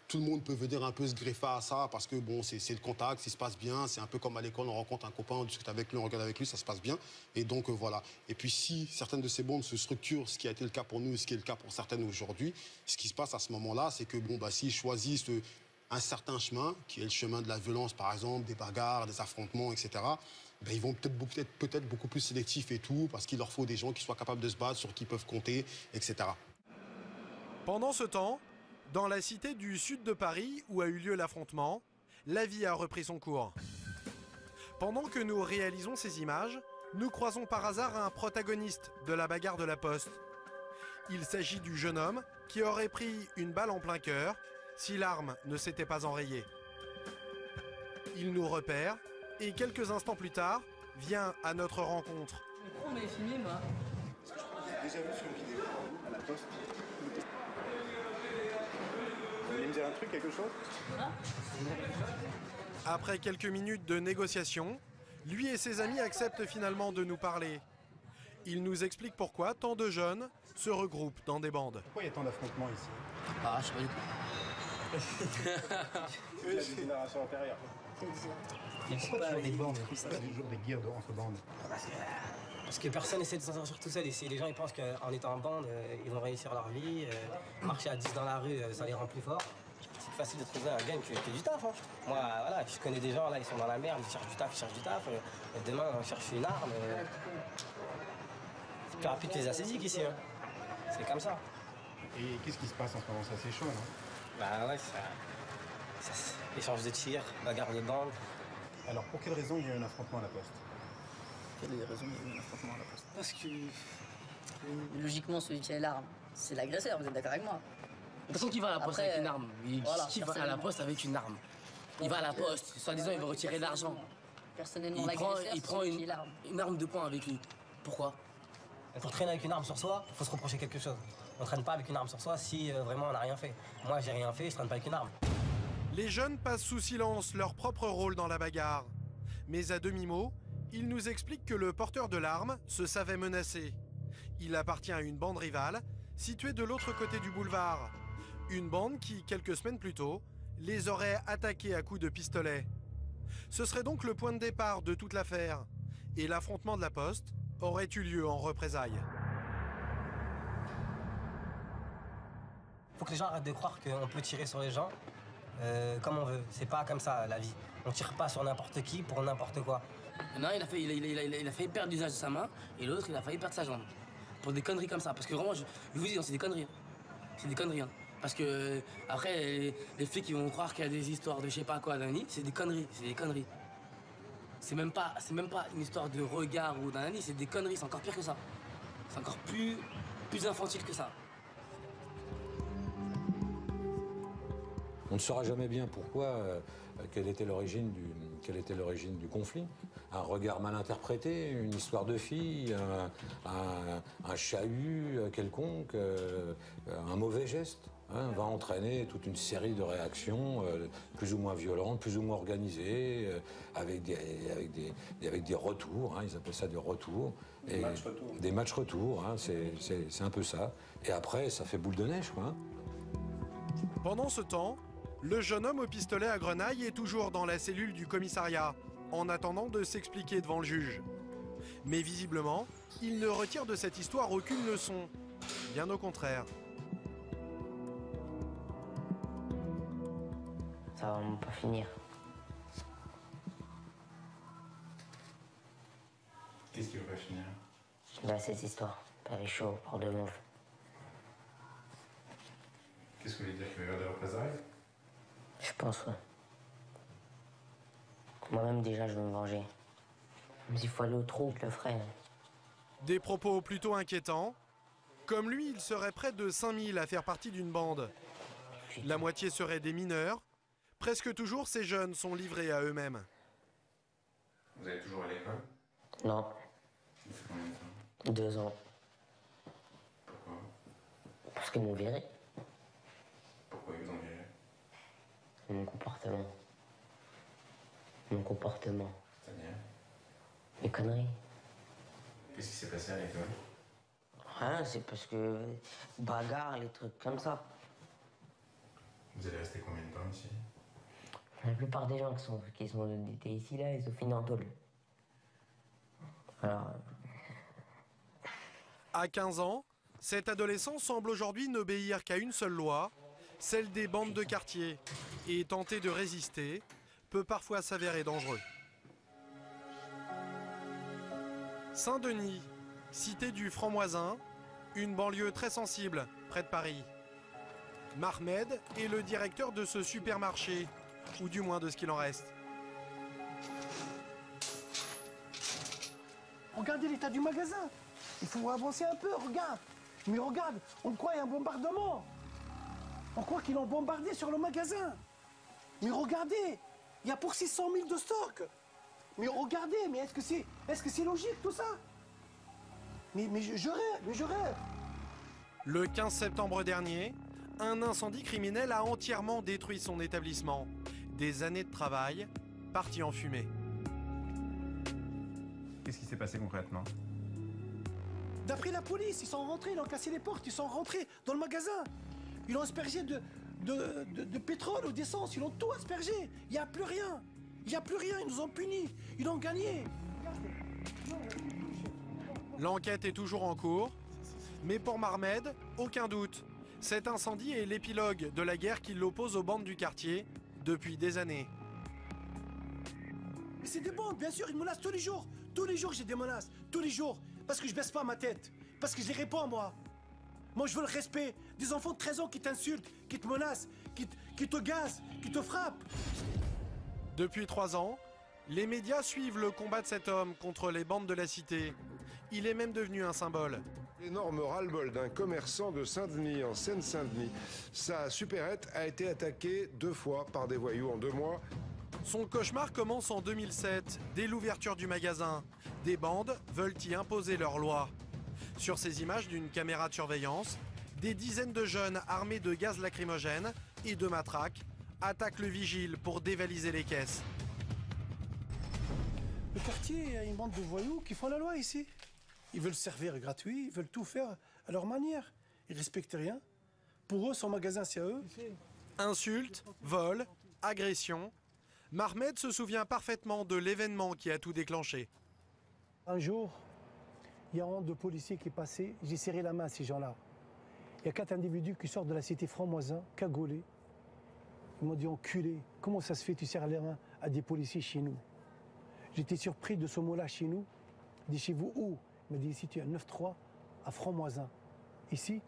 tout le monde peut venir un peu se greffer à ça parce que bon, c'est le contact, ça se passe bien. C'est un peu comme à l'école, on rencontre un copain, on discute avec lui, on regarde avec lui, ça se passe bien. Et donc voilà. Et puis si certaines de ces bandes se structurent, ce qui a été le cas pour nous, ce qui est le cas pour certaines aujourd'hui, ce qui se passe à ce moment-là, c'est que s'ils choisissent un certain chemin, qui est le chemin de la violence, par exemple, des bagarres, des affrontements, etc., ils vont peut-être beaucoup plus sélectifs et tout, parce qu'il leur faut des gens qui soient capables de se battre, sur qui ils peuvent compter, etc. Pendant ce temps, dans la cité du sud de Paris, où a eu lieu l'affrontement, la vie a repris son cours. Pendant que nous réalisons ces images, nous croisons par hasard un protagoniste de la bagarre de la Poste. Il s'agit du jeune homme qui aurait pris une balle en plein cœur si l'arme ne s'était pas enrayée. Il nous repère et quelques instants plus tard, vient à notre rencontre. On m'avait filmé, moi. J'ai déjà vu sur une vidéo à la Poste. Vous voulez me dire un truc, quelque chose? Après quelques minutes de négociation, lui et ses amis acceptent finalement de nous parler. Il nous explique pourquoi tant de jeunes se regroupent dans des bandes. Pourquoi il y a tant d'affrontements ici? Ah, je sais pas du tout. C'est la génération antérieure. Pourquoi toujours des bandes? Toujours des guerres entre bandes. Parce que personne essaie de s'en sortir tout seul. Et les gens ils pensent qu'en étant en bande, ils vont réussir leur vie. Marcher à 10 dans la rue, ça les rend plus forts. C'est facile de trouver un gang qui fait du taf. Hein. Moi, voilà, je connais des gens, là, ils sont dans la merde, ils cherchent du taf. Demain, on cherche une arme. C'est plus rapide que les assédiques ici. Hein. C'est comme ça. Et qu'est-ce qui se passe en ce moment? Ça, c'est chaud, non? Bah ouais, échange de tirs, bagarre de bande. Alors, pour quelle raison il y a eu un affrontement à la Poste? Quelle raison il y a eu un affrontement à la Poste? Parce que, logiquement, celui qui a l'arme, c'est l'agresseur, vous êtes d'accord avec moi? Personne qui va à la Poste avec une arme. Qui va à la Poste avec une arme? Il va à la Poste, soi-disant il veut retirer de l'argent. Personnellement, Il prend une arme de poing avec lui. Pourquoi? Pour traîner avec une arme sur soi, il faut se reprocher quelque chose. On ne traîne pas avec une arme sur soi si vraiment on n'a rien fait. Moi, j'ai rien fait, je traîne pas avec une arme. Les jeunes passent sous silence leur propre rôle dans la bagarre. Mais à demi-mot, ils nous expliquent que le porteur de l'arme se savait menacé. Il appartient à une bande rivale, située de l'autre côté du boulevard. Une bande qui, quelques semaines plus tôt, les aurait attaqués à coups de pistolet. Ce serait donc le point de départ de toute l'affaire. Et l'affrontement de la Poste aurait eu lieu en représailles. Il faut que les gens arrêtent de croire qu'on peut tirer sur les gens comme on veut. C'est pas comme ça la vie. On tire pas sur n'importe qui pour n'importe quoi. Non, il a failli perdre l'usage de sa main et l'autre il a failli perdre sa jambe. Pour des conneries comme ça. Parce que vraiment, je vous dis, c'est des conneries. C'est des conneries. Hein. Parce que après, les flics ils vont croire qu'il y a des histoires de je sais pas quoi, c'est des conneries. C'est des conneries. C'est même pas une histoire de regard ou d'un c'est des conneries, c'est encore pire que ça. C'est encore plus infantile que ça. On ne saura jamais bien pourquoi, quelle était l'origine du conflit. Un regard mal interprété, une histoire de fille, un chahut quelconque, un mauvais geste. Va entraîner toute une série de réactions plus ou moins violentes, plus ou moins organisées, avec des retours, ils appellent ça des retours. Des matchs retours, c'est un peu ça. Et après, ça fait boule de neige, quoi. Pendant ce temps, le jeune homme au pistolet à grenaille est toujours dans la cellule du commissariat, en attendant de s'expliquer devant le juge. Mais visiblement, il ne retire de cette histoire aucune leçon. Bien au contraire. Ça va pas finir. Qu'est-ce qui va pas finir? Là, cette histoire. Paris chaud, pour de mauve. Qu'est-ce que vous voulez dire? Qu'il va y avoir des représailles? Je pense, ouais. Moi-même, déjà, je veux me venger. Mais s'il faut aller au trou, je le ferai. Des propos plutôt inquiétants. Comme lui, il serait près de 5000 à faire partie d'une bande. La moitié seraient des mineurs. Presque toujours, ces jeunes sont livrés à eux-mêmes. Vous allez toujours à l'école? Non. Ça fait combien de temps? 2 ans. Pourquoi? Parce qu'ils m'ont viré. Pourquoi ils vous ont viré? Mon comportement. Mon comportement. C'est-à-dire? Les conneries. Qu'est-ce qui s'est passé à l'école? Rien, c'est parce que... bagarre, les trucs comme ça. Vous allez rester combien de temps ici? La plupart des gens qui étaient ici, là, ils ont fini en tôle. Alors... À 15 ans, cet adolescent semble aujourd'hui n'obéir qu'à une seule loi, celle des bandes de quartier. Et tenter de résister peut parfois s'avérer dangereux. Saint-Denis, cité du Franc-Moisin, une banlieue très sensible, près de Paris. Mahmed est le directeur de ce supermarché, ou du moins de ce qu'il en reste. Regardez l'état du magasin. Il faut avancer un peu, regarde. Mais regarde, on croit qu'il y a un bombardement. On croit qu'ils l'ont bombardé sur le magasin. Mais regardez, il y a pour 600 000 de stock. Mais regardez, mais est-ce que c'est logique tout ça? Mais je rêve. Le 15 septembre dernier, un incendie criminel a entièrement détruit son établissement. Des années de travail parties en fumée. Qu'est-ce qui s'est passé concrètement? D'après la police, ils sont rentrés, ils ont cassé les portes, ils sont rentrés dans le magasin. Ils ont aspergé de pétrole ou d'essence, ils ont tout aspergé. Il n'y a plus rien. Il n'y a plus rien, ils nous ont punis. Ils ont gagné. L'enquête est toujours en cours. Mais pour Mahmed, aucun doute. Cet incendie est l'épilogue de la guerre qui l'oppose aux bandes du quartier depuis des années. Mais c'est des bandes, bien sûr, ils me menacent tous les jours. Tous les jours, j'ai des menaces. Tous les jours. Parce que je baisse pas ma tête. Parce que je les réponds, moi. Moi, je veux le respect. Des enfants de 13 ans qui t'insultent, qui te menacent, qui te gazent, qui te frappent. Depuis 3 ans, les médias suivent le combat de cet homme contre les bandes de la cité. Il est même devenu un symbole. L'énorme ras-le-bol d'un commerçant de Saint-Denis, en Seine-Saint-Denis. Sa supérette a été attaquée 2 fois par des voyous en 2 mois. Son cauchemar commence en 2007, dès l'ouverture du magasin. Des bandes veulent y imposer leur loi. Sur ces images d'une caméra de surveillance, des dizaines de jeunes armés de gaz lacrymogène et de matraques attaquent le vigile pour dévaliser les caisses. Le quartier, il y a une bande de voyous qui font la loi ici. Ils veulent servir gratuit, ils veulent tout faire à leur manière. Ils respectent rien. Pour eux, son magasin, c'est à eux. Insultes, vols, agressions. Mahmed se souvient parfaitement de l'événement qui a tout déclenché. Un jour, il y a deux policiers qui passaient. J'ai serré la main à ces gens-là. Il y a 4 individus qui sortent de la cité Franc-Moisin, cagoulés. Ils m'ont dit, enculé, comment ça se fait tu serres les mains à des policiers chez nous? J'étais surpris de ce mot-là chez nous. Il dit, chez vous où? Il m'a dit, ici tu es à 9-3, à Franc-Moisin. Ici,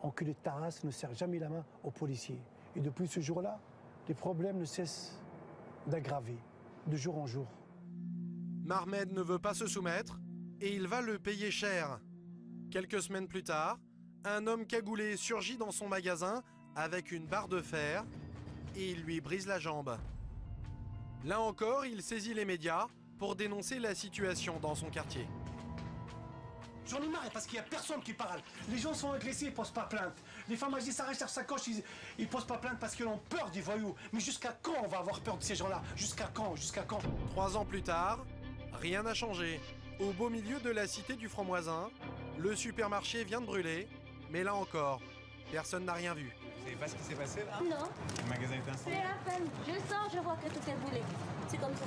enculé de ta race ne serre jamais la main aux policiers. Et depuis ce jour-là, les problèmes ne cessent d'aggraver, de jour en jour. Mahmed ne veut pas se soumettre et il va le payer cher. Quelques semaines plus tard, un homme cagoulé surgit dans son magasin avec une barre de fer et il lui brise la jambe. Là encore, il saisit les médias pour dénoncer la situation dans son quartier. J'en ai marre parce qu'il n'y a personne qui parle. Les gens sont agressés, ils ne posent pas plainte. Les femmes âgées s'arrachent leur sacoche, ils ne posent pas plainte parce qu'ils ont peur des voyous. Mais jusqu'à quand on va avoir peur de ces gens-là? Jusqu'à quand? Jusqu'à quand? 3 ans plus tard, rien n'a changé. Au beau milieu de la cité du Franc-Moisin, le supermarché vient de brûler, mais là encore, personne n'a rien vu. Vous savez pas ce qui s'est passé là? Non. Le magasin est incendié. C'est la peine. Je sors, je vois que tout est brûlé. C'est comme ça.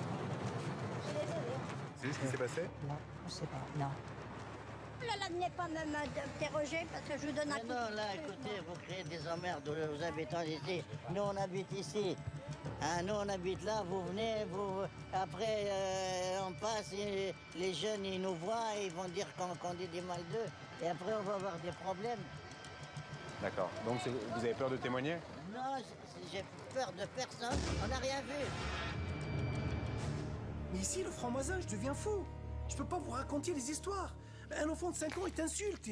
Je suis désolée. Vous savez ce qui s'est passé? Non, je sais pas, non. Là, n'est pas même interrogé parce que je vous donne un coup. Non, là, écoutez, vous créez des emmerdes aux habitants d'ici. Nous, on habite ici. Hein, nous, on habite là, vous venez, après, on passe, et les jeunes, ils nous voient, ils vont dire qu'on dit des mal d'eux. Et après, on va avoir des problèmes. D'accord. Donc vous avez peur de témoigner? Non, j'ai peur de personne. On n'a rien vu. Mais ici, le Franc-Moisin, je deviens fou. Je peux pas vous raconter les histoires. Un enfant de 5 ans, il t'insulte.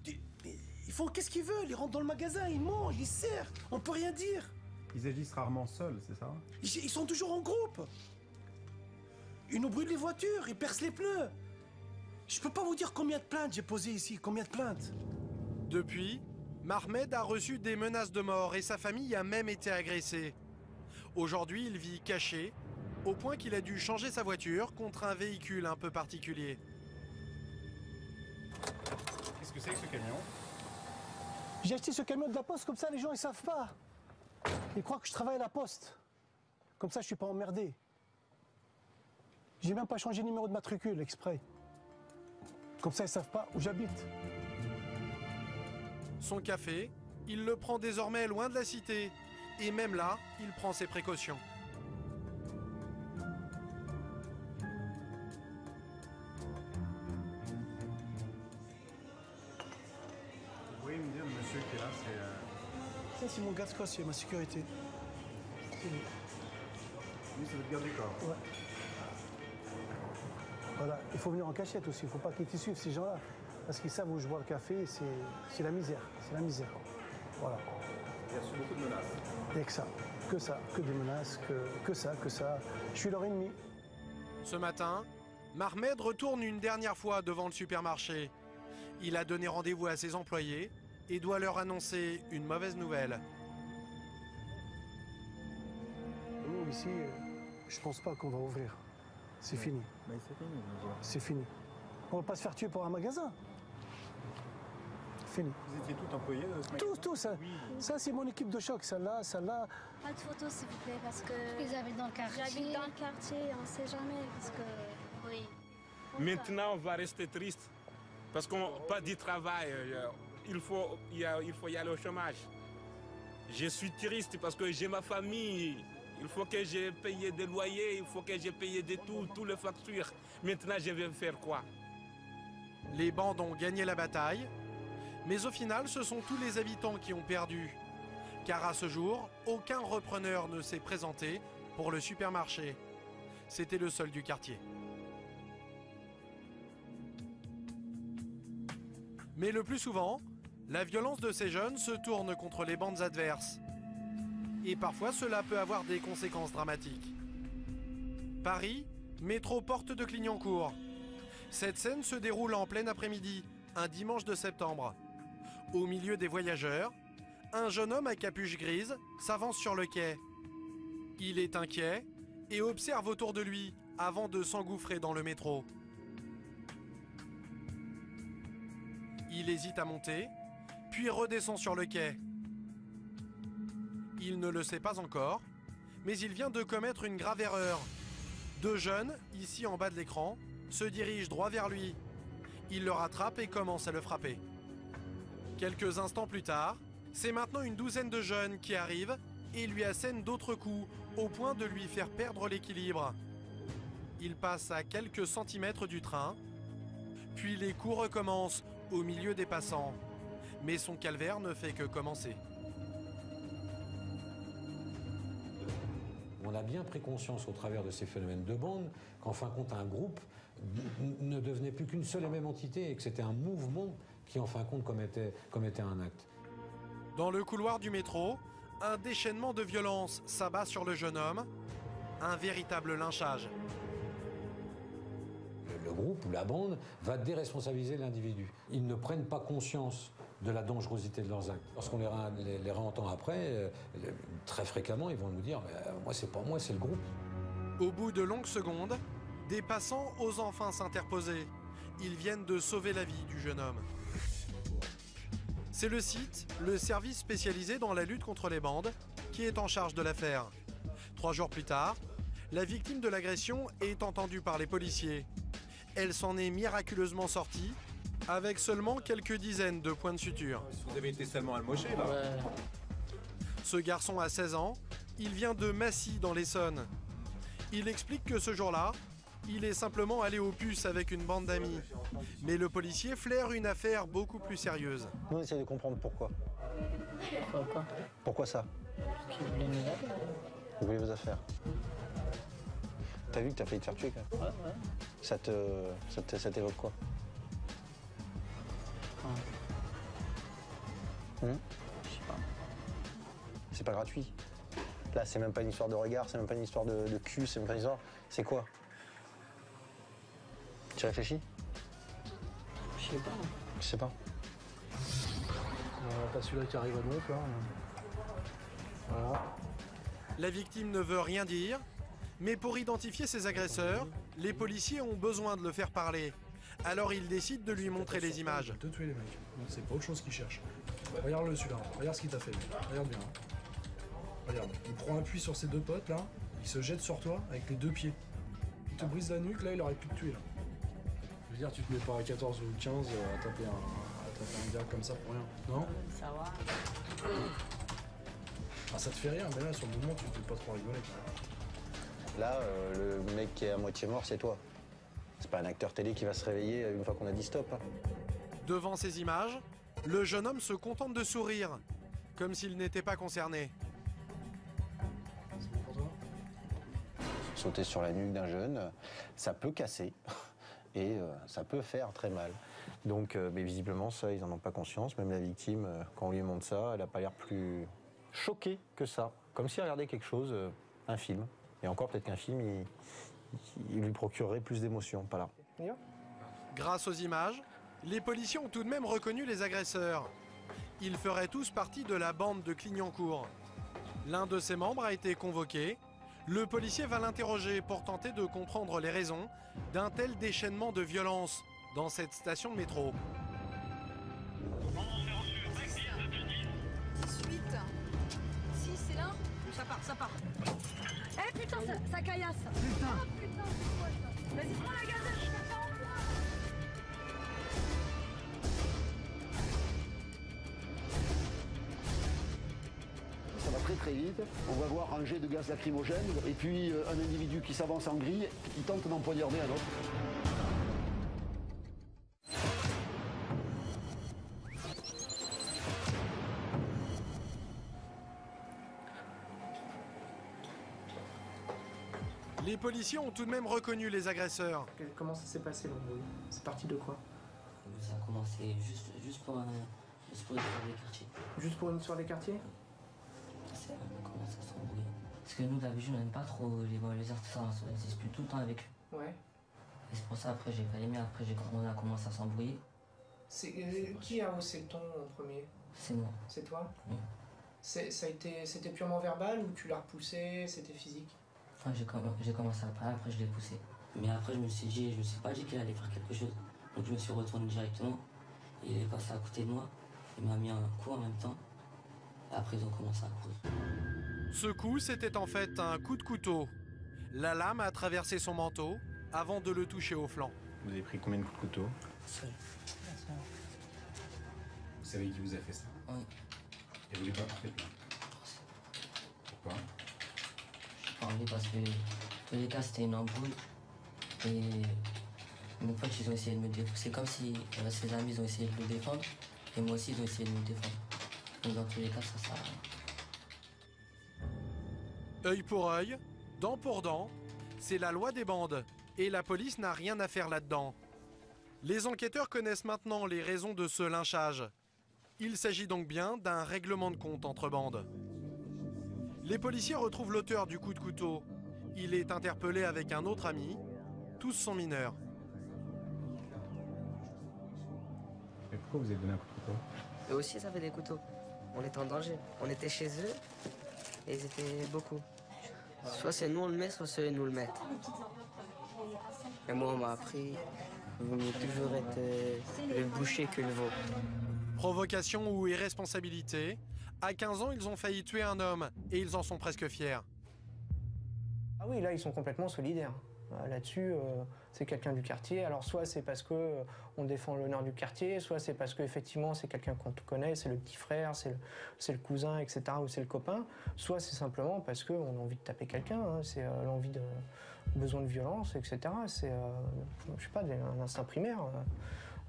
Ils font qu'est-ce qu'ils veulent. Ils rentrent dans le magasin, ils mangent, ils serrent. On peut rien dire. Ils agissent rarement seuls, c'est ça? Ils sont toujours en groupe. Ils nous brûlent les voitures, ils percent les pneus. Je peux pas vous dire combien de plaintes j'ai posées ici, combien de plaintes. Depuis, Mahmed a reçu des menaces de mort et sa famille a même été agressée. Aujourd'hui, il vit caché, au point qu'il a dû changer sa voiture contre un véhicule un peu particulier. Qu'est-ce que c'est que ce camion? J'ai acheté ce camion de la poste, comme ça les gens ils savent pas. Ils croient que je travaille à la poste. Comme ça je suis pas emmerdé. J'ai même pas changé le numéro de matricule exprès. Comme ça ils savent pas où j'habite. Son café, il le prend désormais loin de la cité. Et même là, il prend ses précautions. Vous pouvez me dire, le monsieur qui est là, c'est... Ça c'est mon garde-corps, c'est ma sécurité. Lui, c'est votre garde du corps? Ouais. Voilà, il faut venir en cachette aussi, il ne faut pas qu'ils te suivent ces gens-là. Parce qu'ils savent où je bois le café, c'est la misère, c'est la misère. Voilà. Il y a beaucoup de menaces. Il n'y a que ça, que des menaces, que ça. Je suis leur ennemi. Ce matin, Mahmed retourne une dernière fois devant le supermarché. Il a donné rendez-vous à ses employés et doit leur annoncer une mauvaise nouvelle. Nous, ici, je pense pas qu'on va ouvrir. C'est fini. Mais c'est fini, c'est fini. On va pas se faire tuer pour un magasin. Fini. Vous étiez tout employés de ce magasin? Tout, ça. Oui. Ça, c'est mon équipe de choc, celle-là. Pas de photos, s'il vous plaît, parce que... Ils habitent dans le quartier. J'habite dans le quartier, on sait jamais, parce que... Oui. Maintenant, on va rester triste, parce qu'on pas du travail. Il faut y aller au chômage. Je suis triste parce que j'ai ma famille. Il faut que j'ai payé des loyers, il faut que j'ai payé de tout, toutes les factures. Maintenant, je vais faire quoi? Les bandes ont gagné la bataille, mais au final, ce sont tous les habitants qui ont perdu. Car à ce jour, aucun repreneur ne s'est présenté pour le supermarché. C'était le seul du quartier. Mais le plus souvent, la violence de ces jeunes se tourne contre les bandes adverses. Et parfois, cela peut avoir des conséquences dramatiques. Paris, métro porte de Clignancourt. Cette scène se déroule en plein après-midi, un dimanche de septembre. Au milieu des voyageurs, un jeune homme à capuche grise s'avance sur le quai. Il est inquiet et observe autour de lui avant de s'engouffrer dans le métro. Il hésite à monter, puis redescend sur le quai. Il ne le sait pas encore, mais il vient de commettre une grave erreur. Deux jeunes, ici en bas de l'écran, se dirigent droit vers lui. Il le rattrape et commence à le frapper. Quelques instants plus tard, c'est maintenant une douzaine de jeunes qui arrivent et lui assènent d'autres coups au point de lui faire perdre l'équilibre. Il passe à quelques centimètres du train, puis les coups recommencent au milieu des passants. Mais son calvaire ne fait que commencer. On a bien pris conscience au travers de ces phénomènes de bande qu'en fin de compte un groupe ne devenait plus qu'une seule et même entité et que c'était un mouvement qui en fin de compte commettait un acte. Dans le couloir du métro, un déchaînement de violence s'abat sur le jeune homme, un véritable lynchage. Le groupe ou la bande va déresponsabiliser l'individu. Ils ne prennent pas conscience de la dangerosité de leurs actes. Lorsqu'on les réentend après, très fréquemment, ils vont nous dire « moi, c'est pas moi, c'est le groupe ». Au bout de longues secondes, des passants osent enfin s'interposer. Ils viennent de sauver la vie du jeune homme. C'est le site, le service spécialisé dans la lutte contre les bandes, qui est en charge de l'affaire. 3 jours plus tard, la victime de l'agression est entendue par les policiers. Elle s'en est miraculeusement sortie, avec seulement quelques dizaines de points de suture. Vous avez été seulement almoché, là. Ouais. Ce garçon a 16 ans, il vient de Massy dans l'Essonne. Il explique que ce jour-là, il est simplement allé aux puces avec une bande d'amis. Mais le policier flaire une affaire beaucoup plus sérieuse. Nous, on essaie de comprendre pourquoi. Pourquoi? Pourquoi ça? Parce qu'ils voulaient nos affaires. Vous voulez vos affaires. T'as vu que t'as failli te faire tuer quand même? Ouais. Ça t'évoque quoi? Je sais pas. C'est pas gratuit. Là, c'est même pas une histoire de regard, c'est même pas une histoire de cul, c'est même pas une histoire... C'est quoi? Tu réfléchis? Je sais pas. Je sais pas. Pas celui-là qui arrive à donc, là. Voilà. La victime ne veut rien dire, mais pour identifier ses agresseurs, les policiers ont besoin de le faire parler. Alors ils décident de lui montrer les images. Te tuer les mecs. C'est pas autre chose qu'ils cherchent. Regarde-le celui-là. Regarde ce qu'il t'a fait. Regarde bien. Regarde. Il prend appui sur ses 2 potes là. Il se jette sur toi avec les 2 pieds. Il te brise la nuque. Là, il aurait pu te tuer là. Je veux dire, tu te mets pas à 14 ou 15 à taper un gars comme ça pour rien. Non? Ça va. Ah, ça te fait rire, mais là, sur le moment, tu fais pas trop rigoler. Là, le mec qui est à moitié mort, c'est toi. C'est pas un acteur télé qui va se réveiller une fois qu'on a dit stop. Hein. Devant ces images, le jeune homme se contente de sourire, comme s'il n'était pas concerné. Sauter sur la nuque d'un jeune, ça peut casser et ça peut faire très mal. Donc, mais visiblement, ça, ils n'en ont pas conscience. Même la victime, quand on lui montre ça, elle n'a pas l'air plus choquée que ça. Comme si elle regardait quelque chose, un film. Et encore, peut-être qu'un film, il lui procurerait plus d'émotions. Pas là. Grâce aux images, les policiers ont tout de même reconnu les agresseurs. Ils feraient tous partie de la bande de Clignancourt. L'un de ses membres a été convoqué. Le policier va l'interroger pour tenter de comprendre les raisons d'un tel déchaînement de violence dans cette station de métro. 18. Si, c'est là. Ça part. Eh putain, ça caillasse. Putain. Oh putain, c'est quoi ça? Vas-y, prends la gazette, je fais ça en toi. Ça va très vite. On va voir un jet de gaz lacrymogène et puis un individu qui s'avance en grille et qui tente d'empoignarder un autre. Les policiers ont tout de même reconnu les agresseurs. Comment ça s'est passé l'embrouille? C'est parti de quoi? Ça a commencé juste pour une soirée des quartiers. Juste pour une soirée des quartiers? On a commencé à s'embrouiller. Parce que nous, d'habitude, on n'aime pas trop les artistes, on se dispute tout le temps avec eux. Ouais. Et c'est pour ça, après, j'ai pas aimé, après, on a commencé à s'embrouiller. Qui a haussé le ton en premier? C'est moi. C'est toi? Oui. C'était purement verbal ou tu l'as repoussé, c'était physique? Enfin, j'ai commencé à parler, après je l'ai poussé. Mais après je me suis pas dit qu'il allait faire quelque chose. Donc je me suis retourné directement. Il est passé à côté de moi. Il m'a mis un coup en même temps. Et après ils ont commencé à courir. Ce coup, c'était en fait un coup de couteau. La lame a traversé son manteau avant de le toucher au flanc. Vous avez pris combien de coups de couteau? Seul. Vous savez qui vous a fait ça? Oui. Et vous n'avez pas porté plainte? Pourquoi? Je parlais parce que tous les cas c'était une embrouille. Et mes potes ils ont essayé de me défendre. C'est comme si ses amis ils ont essayé de me défendre. Et moi aussi ils ont essayé de me défendre. Donc dans tous les cas ça sert à rien. Œil pour œil, dent pour dent, c'est la loi des bandes. Et la police n'a rien à faire là-dedans. Les enquêteurs connaissent maintenant les raisons de ce lynchage. Il s'agit donc bien d'un règlement de compte entre bandes. Les policiers retrouvent l'auteur du coup de couteau. Il est interpellé avec un autre ami. Tous sont mineurs. Et pourquoi vous avez donné un coup de couteau? Eux aussi, ils avaient des couteaux. On était en danger. On était chez eux et ils étaient beaucoup. Soit c'est nous on le met, soit c'est eux nous le mettent. Et moi, on m'a appris qu'il vaut mieux toujours être le boucher que le veau. Provocation ou irresponsabilité, à 15 ans, ils ont failli tuer un homme et ils en sont presque fiers. Ah oui, là, ils sont complètement solidaires. Là-dessus, c'est quelqu'un du quartier. Alors, soit c'est parce qu'on défend l'honneur du quartier, soit c'est parce qu'effectivement, c'est quelqu'un qu'on connaît, c'est le petit frère, c'est le cousin, etc., ou c'est le copain. Soit c'est simplement parce qu'on a envie de taper quelqu'un, hein, c'est l'envie de besoin de violence, etc. C'est, je sais pas, un instinct primaire.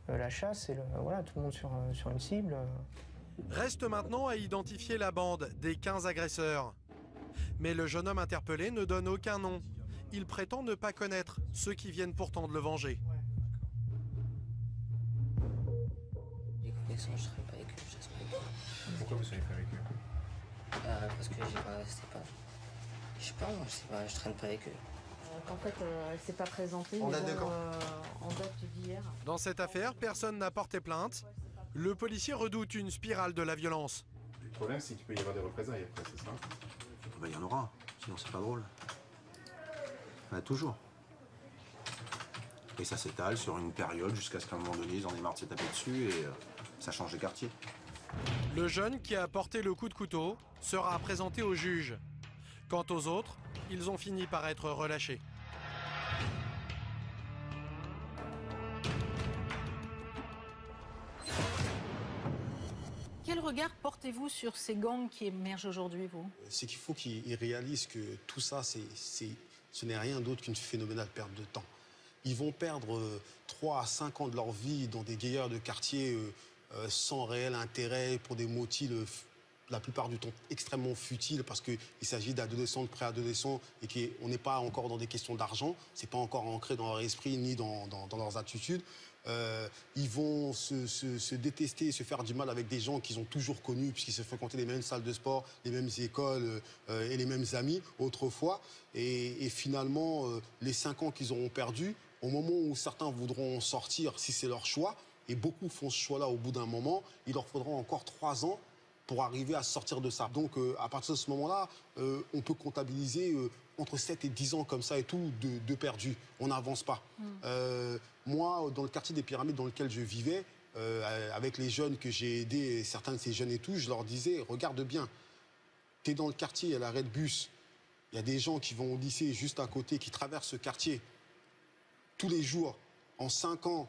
La chasse, c'est voilà, tout le monde sur une cible. Reste maintenant à identifier la bande des 15 agresseurs. Mais le jeune homme interpellé ne donne aucun nom. Il prétend ne pas connaître ceux qui viennent pourtant de le venger. Les connaissances, je traîne pas avec eux, je chasse pas avec eux. Pourquoi vous ne savez pas avec eux? Parce que je sais pas, moi, je traîne pas avec eux. Qu'en fait, elle s'est pas présentée, On mais a bon, d'accord. en date d'hier. Dans cette affaire, personne n'a porté plainte. Le policier redoute une spirale de la violence. Le problème, c'est qu'il peut y avoir des représailles après, c'est ça? Ben, il y en aura, sinon c'est pas drôle. Il y en a toujours. Et ça s'étale sur une période jusqu'à ce qu'à un moment donné, ils en aient marre de se taper dessus et ça change de quartier. Le jeune qui a porté le coup de couteau sera présenté au juge. Quant aux autres, ils ont fini par être relâchés. Quel regard portez-vous sur ces gangs qui émergent aujourd'hui, vous? C'est qu'il faut qu'ils réalisent que tout ça, ce n'est rien d'autre qu'une phénoménale perte de temps. Ils vont perdre 3 à 5 ans de leur vie dans des guerrières de quartier sans réel intérêt, pour des motifs la plupart du temps extrêmement futiles, parce qu'il s'agit d'adolescents, de préadolescents, et qu'on n'est pas encore dans des questions d'argent, c'est pas encore ancré dans leur esprit ni dans leurs attitudes. Ils vont se détester et se faire du mal avec des gens qu'ils ont toujours connus, puisqu'ils se fréquentaient les mêmes salles de sport, les mêmes écoles et les mêmes amis autrefois. Et finalement, les 5 ans qu'ils auront perdus, au moment où certains voudront sortir, si c'est leur choix, et beaucoup font ce choix-là au bout d'un moment, il leur faudra encore 3 ans pour arriver à sortir de ça. Donc, à partir de ce moment-là, on peut comptabiliser entre 7 et 10 ans comme ça et tout, de perdus. On n'avance pas. Moi, dans le quartier des Pyramides dans lequel je vivais, avec les jeunes que j'ai aidés, certains de ces jeunes et tout, je leur disais, regarde bien, t'es dans le quartier, à l'arrêt de bus, il y a des gens qui vont au lycée juste à côté, qui traversent ce quartier tous les jours. En 5 ans,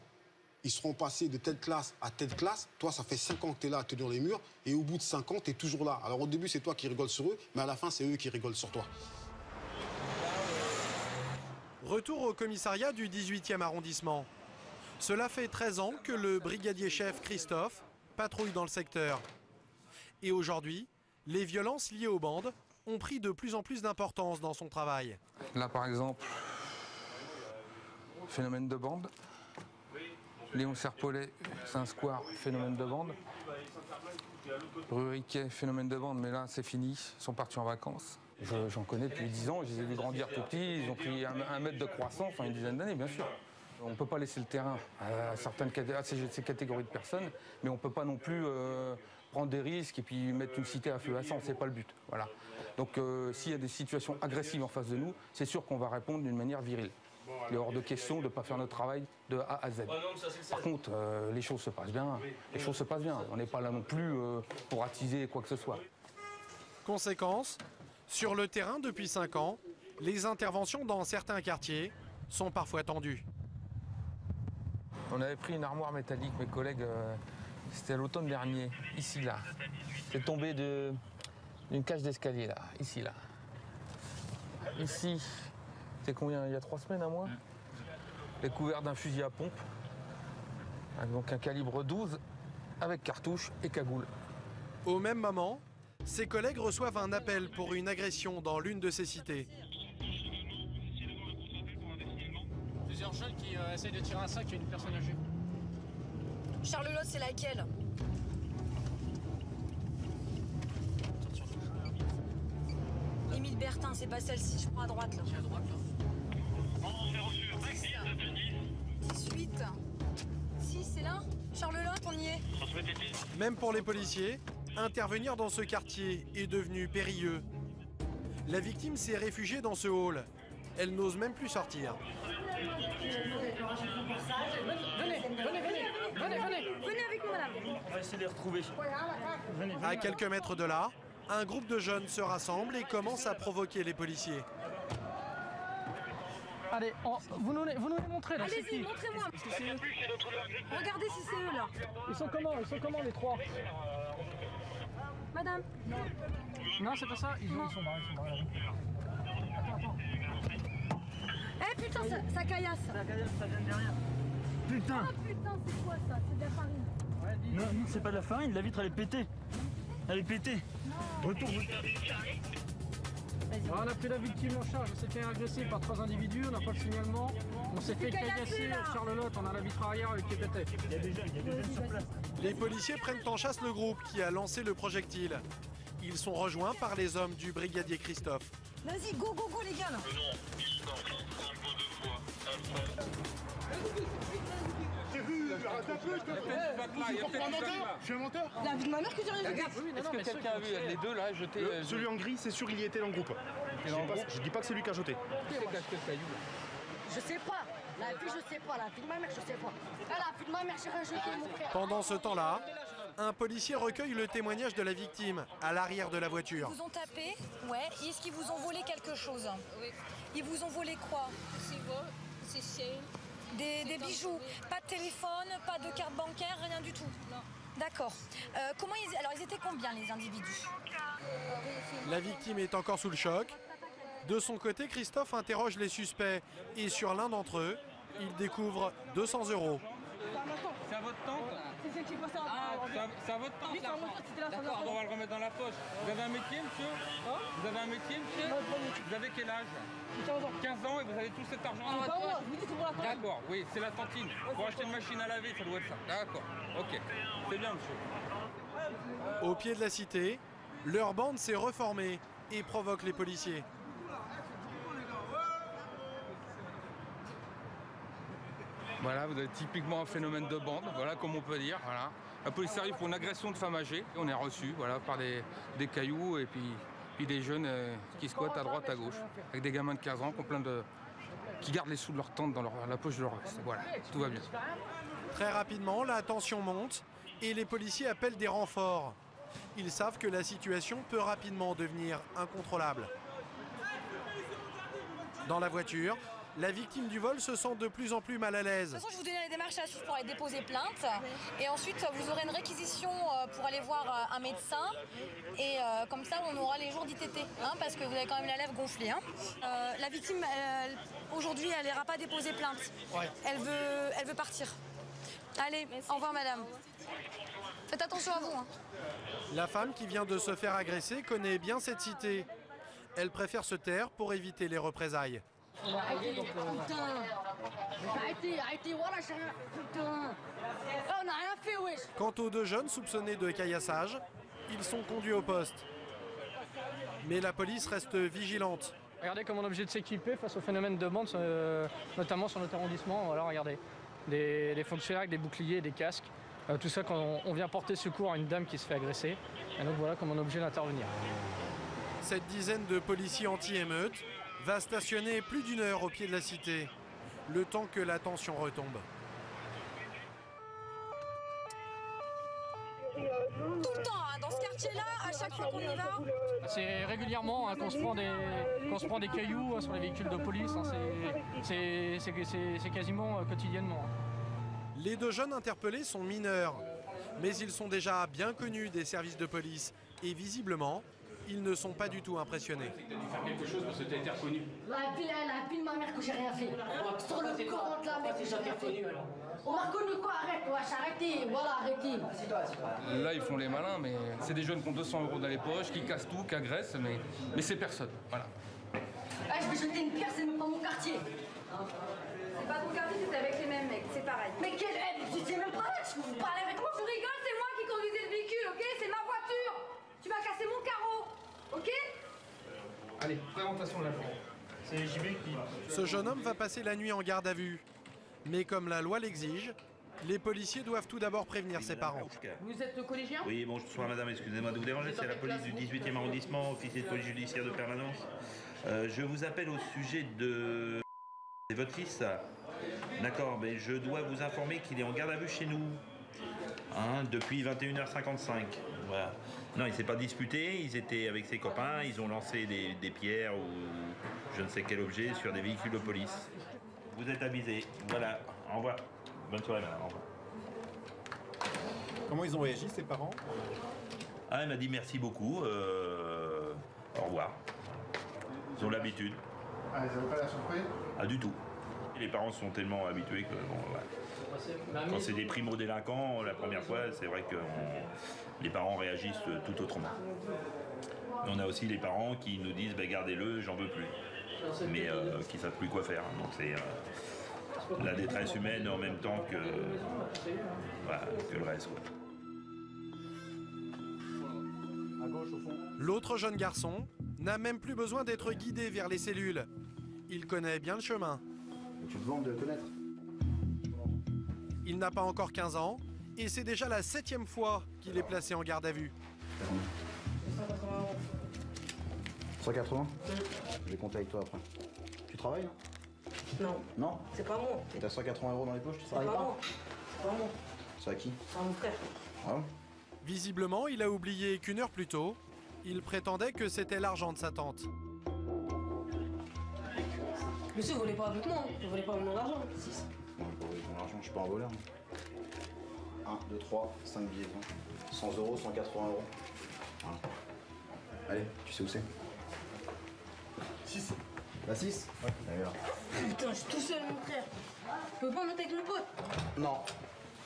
ils seront passés de telle classe à telle classe. Toi, ça fait 5 ans que tu es là à tenir les murs. Et au bout de 5 ans, tu es toujours là. Alors au début, c'est toi qui rigoles sur eux, mais à la fin, c'est eux qui rigolent sur toi. Retour au commissariat du 18e arrondissement. Cela fait 13 ans que le brigadier-chef Christophe patrouille dans le secteur. Et aujourd'hui, les violences liées aux bandes ont pris de plus en plus d'importance dans son travail. Là, par exemple, phénomène de bande. Léon Serpollet, c'est un square, phénomène de bande. Rue Riquet, phénomène de bande, mais là c'est fini, ils sont partis en vacances. J'en connais depuis 10 ans, je les ai vus grandir tout petits, ils ont pris 1 mètre de croissance en une dizaine d'années, bien sûr. On ne peut pas laisser le terrain à ces catégories de personnes, mais on ne peut pas non plus prendre des risques et puis mettre une cité à feu à sang, c'est pas le but. Voilà. Donc s'il y a des situations agressives en face de nous, c'est sûr qu'on va répondre d'une manière virile. Il est hors de question de ne pas faire notre travail de A à Z. Par contre, les choses se passent bien. Les choses se passent bien. On n'est pas là non plus pour attiser quoi que ce soit. Conséquence, sur le terrain depuis 5 ans, les interventions dans certains quartiers sont parfois tendues. On avait pris une armoire métallique, mes collègues, c'était à l'automne dernier, ici, là. C'est tombé d'une cage d'escalier, là, ici, là. Ici, c'est combien, il y a 3 semaines, un mois? Découvert d'un fusil à pompe, donc un calibre 12, avec cartouche et cagoule. Au même moment, ses collègues reçoivent un appel pour une agression dans l'une de ces cités. Plusieurs jeunes qui essayent de tirer un sac à une personne âgée. Charlelotte, c'est laquelle? Émile Bertin, c'est pas celle-ci, je prends à droite là. À droite là. 18. Si, c'est là. Charlelotte, on y est. Même pour les policiers, intervenir dans ce quartier est devenu périlleux. La victime s'est réfugiée dans ce hall. Elle n'ose même plus sortir. Venez avec nous, madame. On va essayer de les retrouver. À quelques mètres de là, un groupe de jeunes se rassemble et commence à provoquer les policiers. Allez, vous nous les montrez là. Allez-y, montrez-moi. Regardez si c'est eux là. Ils sont comment les 3? Madame. Non, c'est pas ça. Ils sont barrés. Attends. Eh putain, ça caillasse. Ça vient derrière. Putain. Ah putain, c'est quoi ça? C'est de la farine. Non, c'est pas de la farine, la vitre elle est pétée. Elle est pétée. Retourne. On a pris la victime en charge, elle s'est fait agresser par 3 individus, on n'a pas le signalement. On s'est fait caillasser à Charlelotte, on a la vitre arrière qui est pétée. Il y a des jeunes sur place. Les policiers prennent en chasse le groupe qui a lancé le projectile. Ils sont rejoints par les hommes du brigadier Christophe. Vas-y, go les gars là. J'ai vu, arrête un peu, je suis un menteur. La vie de ma mère que j'ai rien vu. Est-ce que quelqu'un a vu les deux là jeter Celui en gris, c'est sûr, il y était dans le groupe. Je dis pas que c'est lui qui a jeté. Qui c'est qui a jeté le caillou? Je sais pas. La fille, je sais pas. La fille de ma mère, je sais pas. Ah, la fille de ma mère, j'ai rien jeté, mon frère. Pendant ce temps-là, un policier recueille le témoignage de la victime à l'arrière de la voiture. Ils vous ont tapé, ouais. Est-ce qu'ils vous ont volé quelque chose? Oui. Ils vous ont volé quoi? Des bijoux, pas de téléphone, pas de carte bancaire, rien du tout. Non. D'accord. Alors ils étaient combien les individus? La victime est encore sous le choc. De son côté, Christophe interroge les suspects et sur l'un d'entre eux, il découvre 200 €. C'est à votre tante? C'est celle qui passe c'est à votre tante là? D'accord, on va le remettre dans la poche. Vous avez un métier, monsieur? Vous avez un métier, monsieur? Vous avez quel âge? 15 ans. 15 ans et vous avez tout cet argent dans votre poche? D'accord, oui, c'est la tantine. Pour acheter une machine à laver, ça doit être ça. D'accord, ok. C'est bien, monsieur. Au pied de la cité, leur bande s'est reformée et provoque les policiers. Voilà, vous avez typiquement un phénomène de bande, voilà comme on peut dire. Voilà. La police arrive pour une agression de femme âgée. On est reçu voilà, par des cailloux et puis des jeunes qui squattent à droite, à gauche. Avec des gamins de 15 ans qui gardent les sous de leur tente dans la poche de leur veste. Voilà, tout va bien. Très rapidement, la tension monte et les policiers appellent des renforts. Ils savent que la situation peut rapidement devenir incontrôlable. Dans la voiture, la victime du vol se sent de plus en plus mal à l'aise. De toute façon, je vous donne les démarches à suivre pour aller déposer plainte. Et ensuite, vous aurez une réquisition pour aller voir un médecin. Et comme ça, on aura les jours d'ITT. Hein, parce que vous avez quand même la lèvre gonflée. Hein. La victime, aujourd'hui, elle n'ira pas déposer plainte. Ouais. Elle veut partir. Allez, au revoir, madame. Faites attention à vous. Hein. La femme qui vient de se faire agresser connaît bien cette cité. Elle préfère se taire pour éviter les représailles. Arrêtez, voilà, putain. On n'a rien fait, wesh. Quant aux 2 jeunes soupçonnés de caillassage, ils sont conduits au poste. Mais la police reste vigilante. Regardez comment on est obligé de s'équiper face au phénomène de bande, notamment sur notre arrondissement. Voilà, regardez, des fonctionnaires avec des boucliers, des casques. Tout ça quand on vient porter secours à une dame qui se fait agresser. Et donc voilà comment on est obligé d'intervenir. Cette dizaine de policiers anti-émeute va stationner plus d'1 heure au pied de la cité, le temps que la tension retombe. Tout le temps, hein, dans ce quartier-là, à chaque fois qu'on y va. C'est régulièrement hein, qu'on se prend des cailloux sur les véhicules de police. Hein, c'est quasiment quotidiennement. Les 2 jeunes interpellés sont mineurs, mais ils sont déjà bien connus des services de police et visiblement, ils ne sont pas du tout impressionnés. Faire quelque chose parce que tu as été reconnu. La pile ma mère que j'ai rien fait. Sur le corps de la mère que j'ai rien fait. On m'a reconnu quoi? Arrête, wesh, arrêtez, voilà, arrêtez. Là, ils font les malins, mais c'est des jeunes qui ont 200 € dans les poches, qui cassent tout, qui agressent, mais c'est personne. Voilà. Ah, je vais jeter une pierre, c'est même pas mon quartier. C'est pas ton quartier, c'est avec les mêmes mecs, c'est pareil. Mais quel aide? C'est même pas là, vous parlez avec moi? Tu rigoles, c'est moi qui conduisais le véhicule, ok? C'est ma voiture. Tu vas casser mon carreau, ok? Allez, présentation de la journée. C'est JB qui... Ce jeune homme va passer la nuit en garde à vue. Mais comme la loi l'exige, les policiers doivent tout d'abord prévenir ses parents. Vous êtes collégien? Oui, bonsoir madame, excusez-moi de vous déranger, c'est la police du 18e arrondissement, officier de police judiciaire de permanence. Je vous appelle au sujet de... C'est votre fils, ça? D'accord, mais je dois vous informer qu'il est en garde à vue chez nous. Hein, depuis 21h55. Voilà. Non, il ne s'est pas disputé, ils étaient avec ses copains, ils ont lancé des pierres ou je ne sais quel objet sur des véhicules de police. Vous êtes avisés. Voilà, au revoir. Bonne soirée madame, au revoir. Comment ils ont réagi, ses parents? Ah, il m'a dit merci beaucoup, au revoir. Ils ont l'habitude. Ah, ils n'avaient pas la surprise? Ah, du tout. Et les parents sont tellement habitués que, bon, voilà. Quand c'est des primo-délinquants, la première fois, c'est vrai que les parents réagissent tout autrement. On a aussi les parents qui nous disent bah, gardez-le, j'en veux plus. Mais qui ne savent plus quoi faire. Donc c'est la détresse humaine en même temps que, voilà, que le reste. Quoi. L'autre jeune garçon n'a même plus besoin d'être guidé vers les cellules. Il connaît bien le chemin. Tu te demandes de le connaître? Il n'a pas encore 15 ans et c'est déjà la 7e fois qu'il est placé en garde à vue. 180 ? Je vais compter avec toi après. Tu travailles? Non. Non? C'est pas moi. T'as 180 € dans les poches, tu C'est travailles pas pas? moi. C'est pas moi. C'est à qui? C'est à mon frère. Ah. Visiblement, il a oublié qu'1 heure plus tôt, il prétendait que c'était l'argent de sa tante. Monsieur, vous volez pas avec moi, vous volez pas mon argent. Non, pas voler ton argent, je suis pas un voleur. 1, 2, 3, 5 billets. 100 €, 180 €. Voilà. Allez, tu sais où c'est? 6. La 6? Ouais. D'ailleurs. Putain, je suis tout seul, mon frère. Je peux pas monter avec mon pote. Non.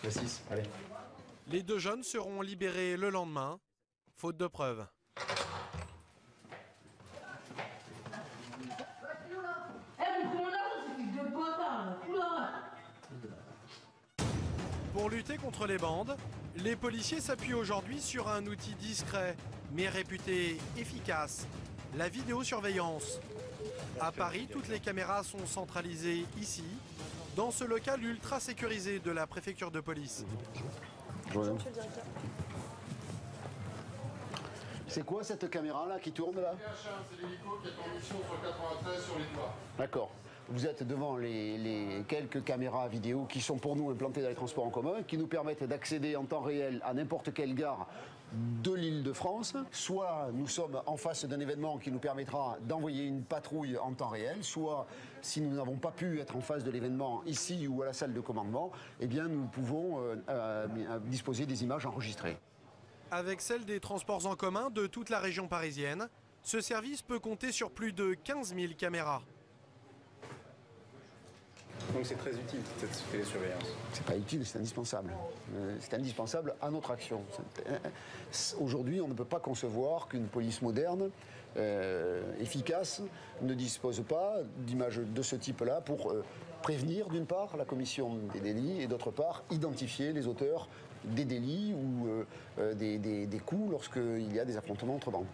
La 6, allez. Les 2 jeunes seront libérés le lendemain, faute de preuves. Pour lutter contre les bandes, les policiers s'appuient aujourd'hui sur un outil discret, mais réputé efficace, la vidéosurveillance. À Paris, toutes les caméras sont centralisées ici, dans ce local ultra sécurisé de la préfecture de police. C'est quoi cette caméra là qui tourne là? C'est l'hélico qui est en mission sur 93 sur les toits. D'accord. Vous êtes devant les quelques caméras vidéo qui sont pour nous implantées dans les transports en commun, qui nous permettent d'accéder en temps réel à n'importe quelle gare de l'Île-de-France. Soit nous sommes en face d'un événement qui nous permettra d'envoyer une patrouille en temps réel, soit si nous n'avons pas pu être en face de l'événement ici ou à la salle de commandement, eh bien nous pouvons disposer des images enregistrées. Avec celle des transports en commun de toute la région parisienne, ce service peut compter sur plus de 15 000 caméras. Donc c'est très utile cette télésurveillance. C'est pas utile, c'est indispensable. C'est indispensable à notre action. Aujourd'hui, on ne peut pas concevoir qu'une police moderne, efficace, ne dispose pas d'images de ce type-là pour prévenir d'une part la commission des délits et d'autre part identifier les auteurs des délits ou des coups lorsqu'il y a des affrontements entre bandes.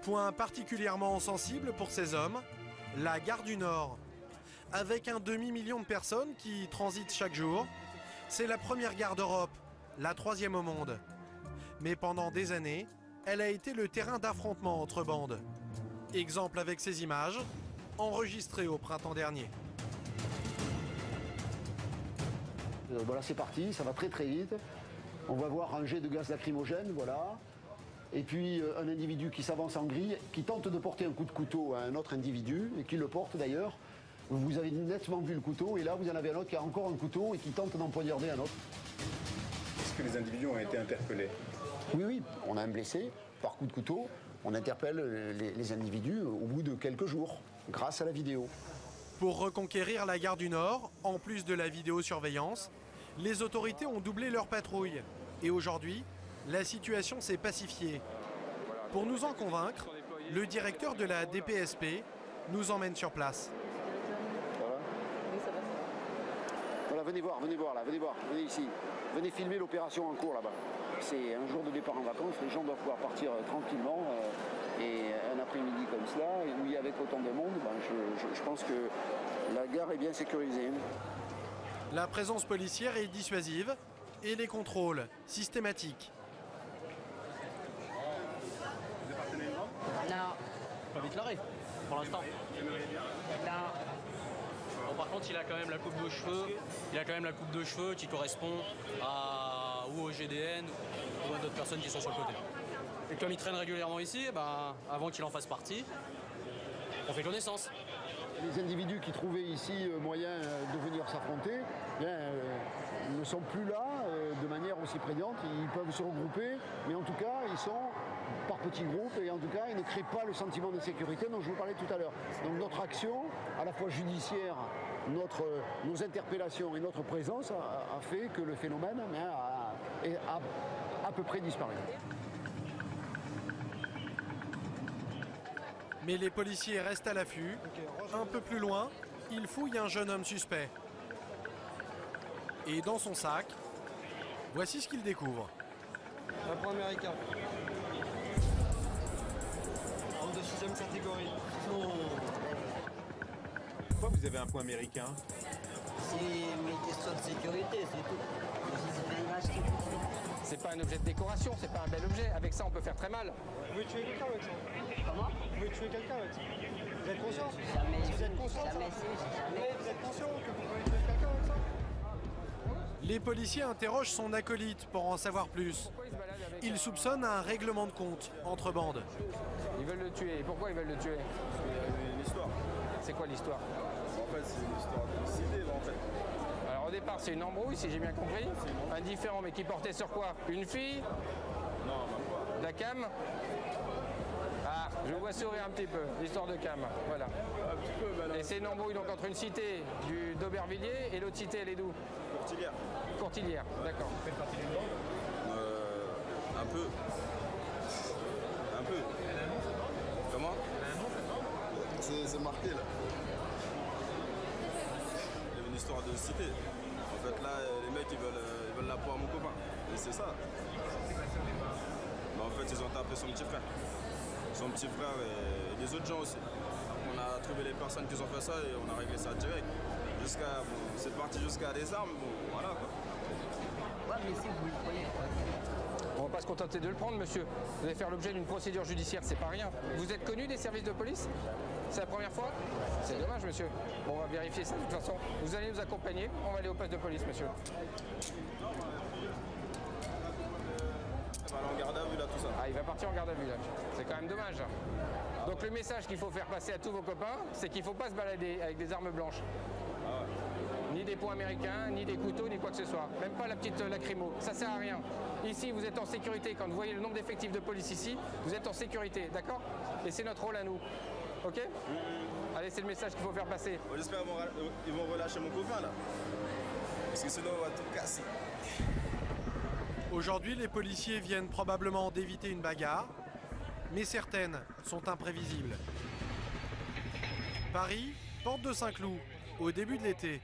Point particulièrement sensible pour ces hommes, la gare du Nord. Avec un demi-million de personnes qui transitent chaque jour, c'est la première gare d'Europe, la 3e au monde. Mais pendant des années, elle a été le terrain d'affrontements entre bandes. Exemple avec ces images, enregistrées au printemps dernier. Voilà, c'est parti, ça va très très vite. On va voir un jet de gaz lacrymogène, voilà. Et puis un individu qui s'avance en grille, qui tente de porter un coup de couteau à un autre individu, et qui le porte d'ailleurs. Vous avez nettement vu le couteau, et là vous en avez un autre qui a encore un couteau et qui tente d'empoignarder un autre. Est-ce que les individus ont été interpellés? Oui, oui, on a un blessé par coup de couteau. On interpelle les individus au bout de quelques jours, grâce à la vidéo. Pour reconquérir la gare du Nord, en plus de la vidéosurveillance, les autorités ont doublé leur patrouille. Et aujourd'hui, la situation s'est pacifiée. Pour nous en convaincre, le directeur de la DPSP nous emmène sur place. Voilà, venez voir là, venez ici. Venez filmer l'opération en cours là-bas. C'est un jour de départ en vacances, les gens doivent pouvoir partir tranquillement. Et un après-midi comme cela, oui, avec autant de monde, je pense que la gare est bien sécurisée. La présence policière est dissuasive et les contrôles systématiques. Non. Pas déclaré, pour l'instant. Non. Bon, par contre, il a quand même la coupe de cheveux. Il a quand même la coupe de cheveux qui correspond ou au GDN ou à d'autres personnes qui sont sur le côté. Et comme il traîne régulièrement ici, avant qu'il en fasse partie, on fait connaissance. Les individus qui trouvaient ici moyen de venir s'affronter ne sont plus là de manière aussi prégnante. Ils peuvent se regrouper, mais en tout cas, ils sont par petits groupes et en tout cas, ils ne créent pas le sentiment de sécurité dont je vous parlais tout à l'heure. Donc notre action, à la fois judiciaire, nos interpellations et notre présence a fait que le phénomène a à peu près disparu. Mais les policiers restent à l'affût. Un peu plus loin, ils fouillent un jeune homme suspect. Et dans son sac, voici ce qu'ils découvrent. Un point américain. Arme de 6e catégorie. Pourquoi vous avez un point américain? C'est mes questions de sécurité, c'est tout. C'est pas un objet de décoration, c'est pas un bel objet. Avec ça, on peut faire très mal. Vous pouvez tuer quelqu'un avec ça? Comment? Vous pouvez tuer quelqu'un avec ça? Vous êtes conscient? Jamais. Vous êtes conscient de ça? Jamais. Vous êtes conscient que vous pouvez tuer quelqu'un avec ça? Les policiers interrogent son acolyte pour en savoir plus. Ils soupçonnent un règlement de compte entre bandes. Ils veulent le tuer. Et pourquoi ils veulent le tuer? Il y a une histoire. C'est quoi l'histoire? En fait, c'est une histoire de cité, en fait. Alors au départ, c'est une embrouille, si j'ai bien compris. Un différent, mais qui portait sur quoi? Une fille? Non, même pas. De la cam? Ah, je vous vois sourire un petit peu, l'histoire de cam, voilà. Un petit peu, là. Et c'est une embrouille donc entre une cité d'Aubervilliers et l'autre cité, elle est d'où? Courtilière. Courtilière, d'accord. Vous faites partie d'une bande? Un peu. Un peu. Comment? C'est marqué là. Il y avait une histoire de cité. En fait là, les mecs ils veulent la peau à mon copain. Et c'est ça. En fait, ils ont tapé son petit frère. Son petit frère et les autres gens aussi. On a trouvé les personnes qui ont fait ça et on a réglé ça direct. C'est parti jusqu'à des armes, bon, voilà quoi. Ouais, mais si vous le prenez, On va pas se contenter de le prendre, monsieur. Vous allez faire l'objet d'une procédure judiciaire, c'est pas rien. Vous êtes connu des services de police? C'est la première fois? C'est dommage, monsieur. Bon, on va vérifier ça de toute façon. Vous allez nous accompagner, on va aller au poste de police, monsieur. Il va aller en garde à vue là, tout ça. Ah, il va partir en garde à vue là. C'est quand même dommage. Donc le message qu'il faut faire passer à tous vos copains, c'est qu'il ne faut pas se balader avec des armes blanches. Ni des poings américains, ni des couteaux, ni quoi que ce soit. Même pas la petite lacrymo. Ça sert à rien. Ici, vous êtes en sécurité. Quand vous voyez le nombre d'effectifs de police ici, vous êtes en sécurité, d'accord? Et c'est notre rôle à nous. Ok? Allez, c'est le message qu'il faut faire passer. J'espère qu'ils vont relâcher mon copain là. Parce que sinon, on va tout casser. Aujourd'hui, les policiers viennent probablement d'éviter une bagarre, mais certaines sont imprévisibles. Paris, porte de Saint-Cloud, au début de l'été.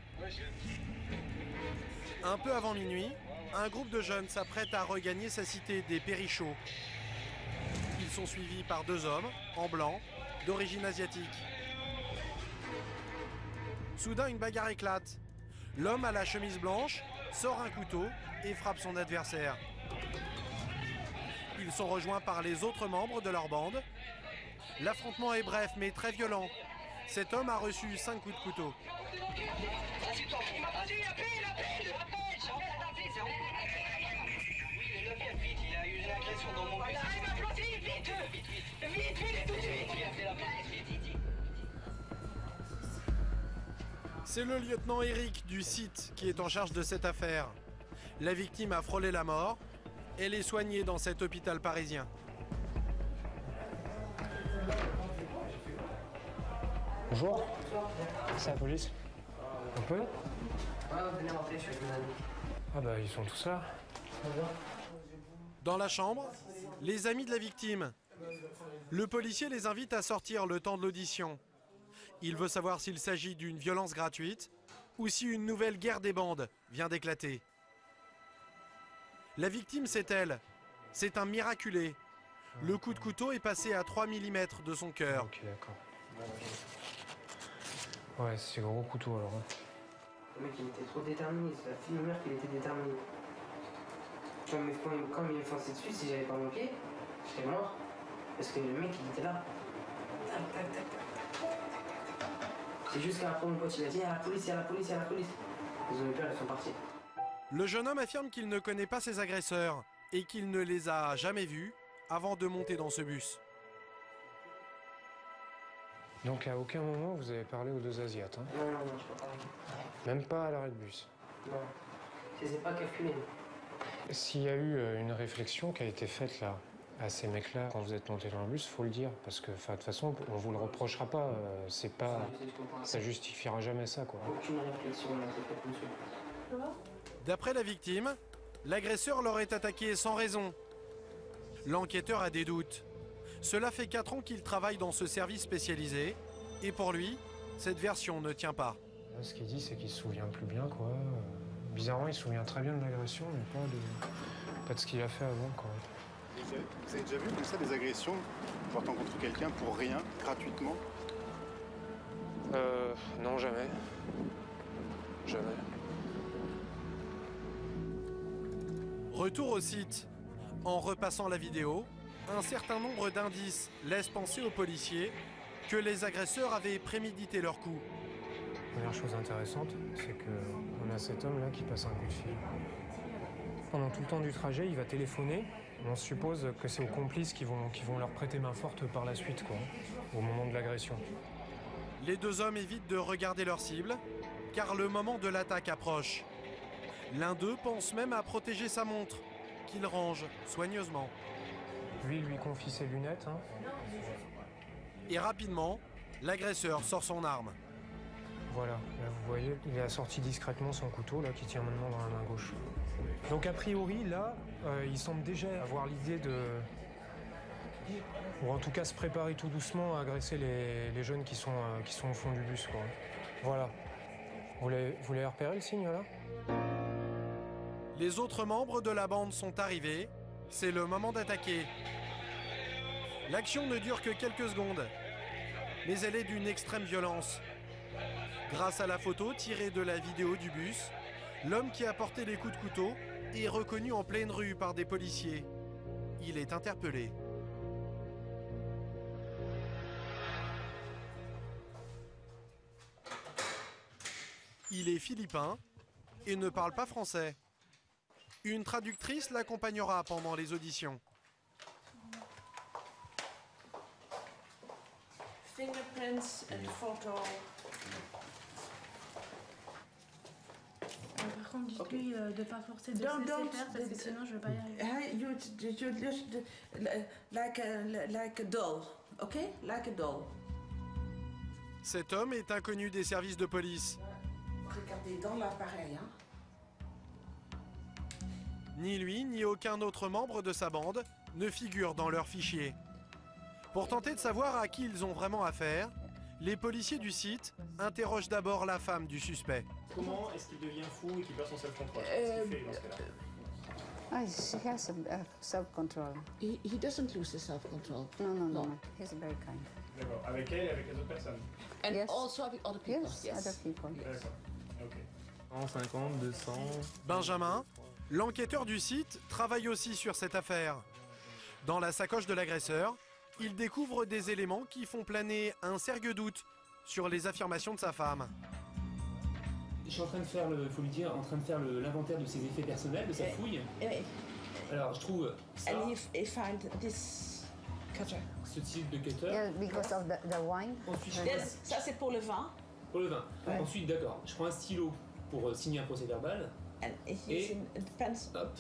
Un peu avant minuit, un groupe de jeunes s'apprête à regagner sa cité des Périchots. Ils sont suivis par 2 hommes, en blanc, d'origine asiatique. Soudain, une bagarre éclate. L'homme à la chemise blanche sort un couteau et frappe son adversaire. Ils sont rejoints par les autres membres de leur bande. L'affrontement est bref mais très violent. Cet homme a reçu 5 coups de couteau. C'est le lieutenant Eric du site qui est en charge de cette affaire. La victime a frôlé la mort. Elle est soignée dans cet hôpital parisien. Bonjour. C'est la police. On peut? venez rentrer, je suis avec mes amis. Ah bah ils sont tous là. Dans la chambre, les amis de la victime. Le policier les invite à sortir le temps de l'audition. Il veut savoir s'il s'agit d'une violence gratuite ou si une nouvelle guerre des bandes vient d'éclater. La victime, c'est elle. C'est un miraculé. Le coup de couteau est passé à 3 mm de son cœur. Ok, d'accord. Ouais, c'est gros couteau alors. Le mec, il était trop déterminé. C'est la fille de ma mère qui était déterminée. Quand il m'a foncé dessus, si j'avais pas mon pied, j'étais mort. Parce que le mec, il était là. Tac, tac, tac, tac. C'est juste qu'après, mon pote, il a dit, il y a la police, il y a la police, il y a la police. Ils ont eu peur, ils sont partis. Le jeune homme affirme qu'il ne connaît pas ses agresseurs et qu'il ne les a jamais vus avant de monter dans ce bus. Donc à aucun moment vous avez parlé aux 2 Asiates, hein? Non, je peux pas parler. Même pas à l'arrêt de bus? Non, je les ai pas calculés. S'il y a eu une réflexion qui a été faite là, à ces mecs-là, quand vous êtes montés dans le bus, faut le dire, parce que de toute façon, on vous le reprochera pas, c'est pas... ça justifiera jamais ça, quoi. Aucune réflexion, là, c'est pas monsieur. D'après la victime, l'agresseur l'aurait attaqué sans raison. L'enquêteur a des doutes. Cela fait 4 ans qu'il travaille dans ce service spécialisé, et pour lui, cette version ne tient pas. Ce qu'il dit, c'est qu'il se souvient plus bien, quoi. Bizarrement, il se souvient très bien de l'agression, mais pas de ce qu'il a fait avant, quoi. Vous avez déjà vu comme ça des agressions portant contre quelqu'un pour rien, gratuitement? Non, jamais. Jamais. Retour au site. En repassant la vidéo, un certain nombre d'indices laissent penser aux policiers que les agresseurs avaient prémédité leur coup. Première chose intéressante, c'est qu'on a cet homme-là qui passe un coup de fil. Pendant tout le temps du trajet, il va téléphoner. On suppose que c'est aux complices qui vont leur prêter main forte par la suite, quoi, au moment de l'agression. Les 2 hommes évitent de regarder leur cible, car le moment de l'attaque approche. L'un d'eux pense même à protéger sa montre, qu'il range soigneusement. Lui confie ses lunettes, hein. Et rapidement, l'agresseur sort son arme. Voilà, là vous voyez, il a sorti discrètement son couteau, là, qui tient maintenant dans la main gauche. Donc a priori, là, il semble déjà avoir l'idée de... ou en tout cas se préparer tout doucement à agresser les jeunes qui sont au fond du bus, quoi. Voilà. Vous l'avez repéré, le signe, là? Les autres membres de la bande sont arrivés. C'est le moment d'attaquer. L'action ne dure que quelques secondes, mais elle est d'une extrême violence. Grâce à la photo tirée de la vidéo du bus, l'homme qui a porté les coups de couteau est reconnu en pleine rue par des policiers. Il est interpellé. Il est philippin et ne parle pas français. Une traductrice l'accompagnera pendant les auditions. Fingerprints and photo. Par contre, dites-lui de ne pas forcer de Don't, faire parce que sinon je ne vais pas y arriver. You just like a doll, okay? Like a doll. Cet homme est inconnu des services de police. Regardez dans l'appareil, hein. Ni lui, ni aucun autre membre de sa bande ne figure dans leur fichier. Pour tenter de savoir à qui ils ont vraiment affaire, les policiers du site interrogent d'abord la femme du suspect. Comment est-ce qu'il devient fou et qu'il perd son self-control? Qu'est-ce qu'il fait dans ce cas-là? He has self-control. He doesn't lose his self-control. No. He's very kind. D'accord. Avec elle et avec les autres personnes. And Yes. also with other people. Yes, other people. D'accord. Ok. 150, 200... Benjamin, l'enquêteur du site, travaille aussi sur cette affaire. Dans la sacoche de l'agresseur, il découvre des éléments qui font planer un sérieux doute sur les affirmations de sa femme. Je suis en train de faire, faut lui dire, l'inventaire de ses effets personnels, de sa fouille. Alors, je trouve ça, And he find this cutter. ce type de cutter. Yeah, because of the wine. Ensuite, Yes, ça c'est pour le vin. pour le vin. Ouais. Ensuite, d'accord, je prends un stylo pour signer un procès-verbal. And he's Et in defense. hop,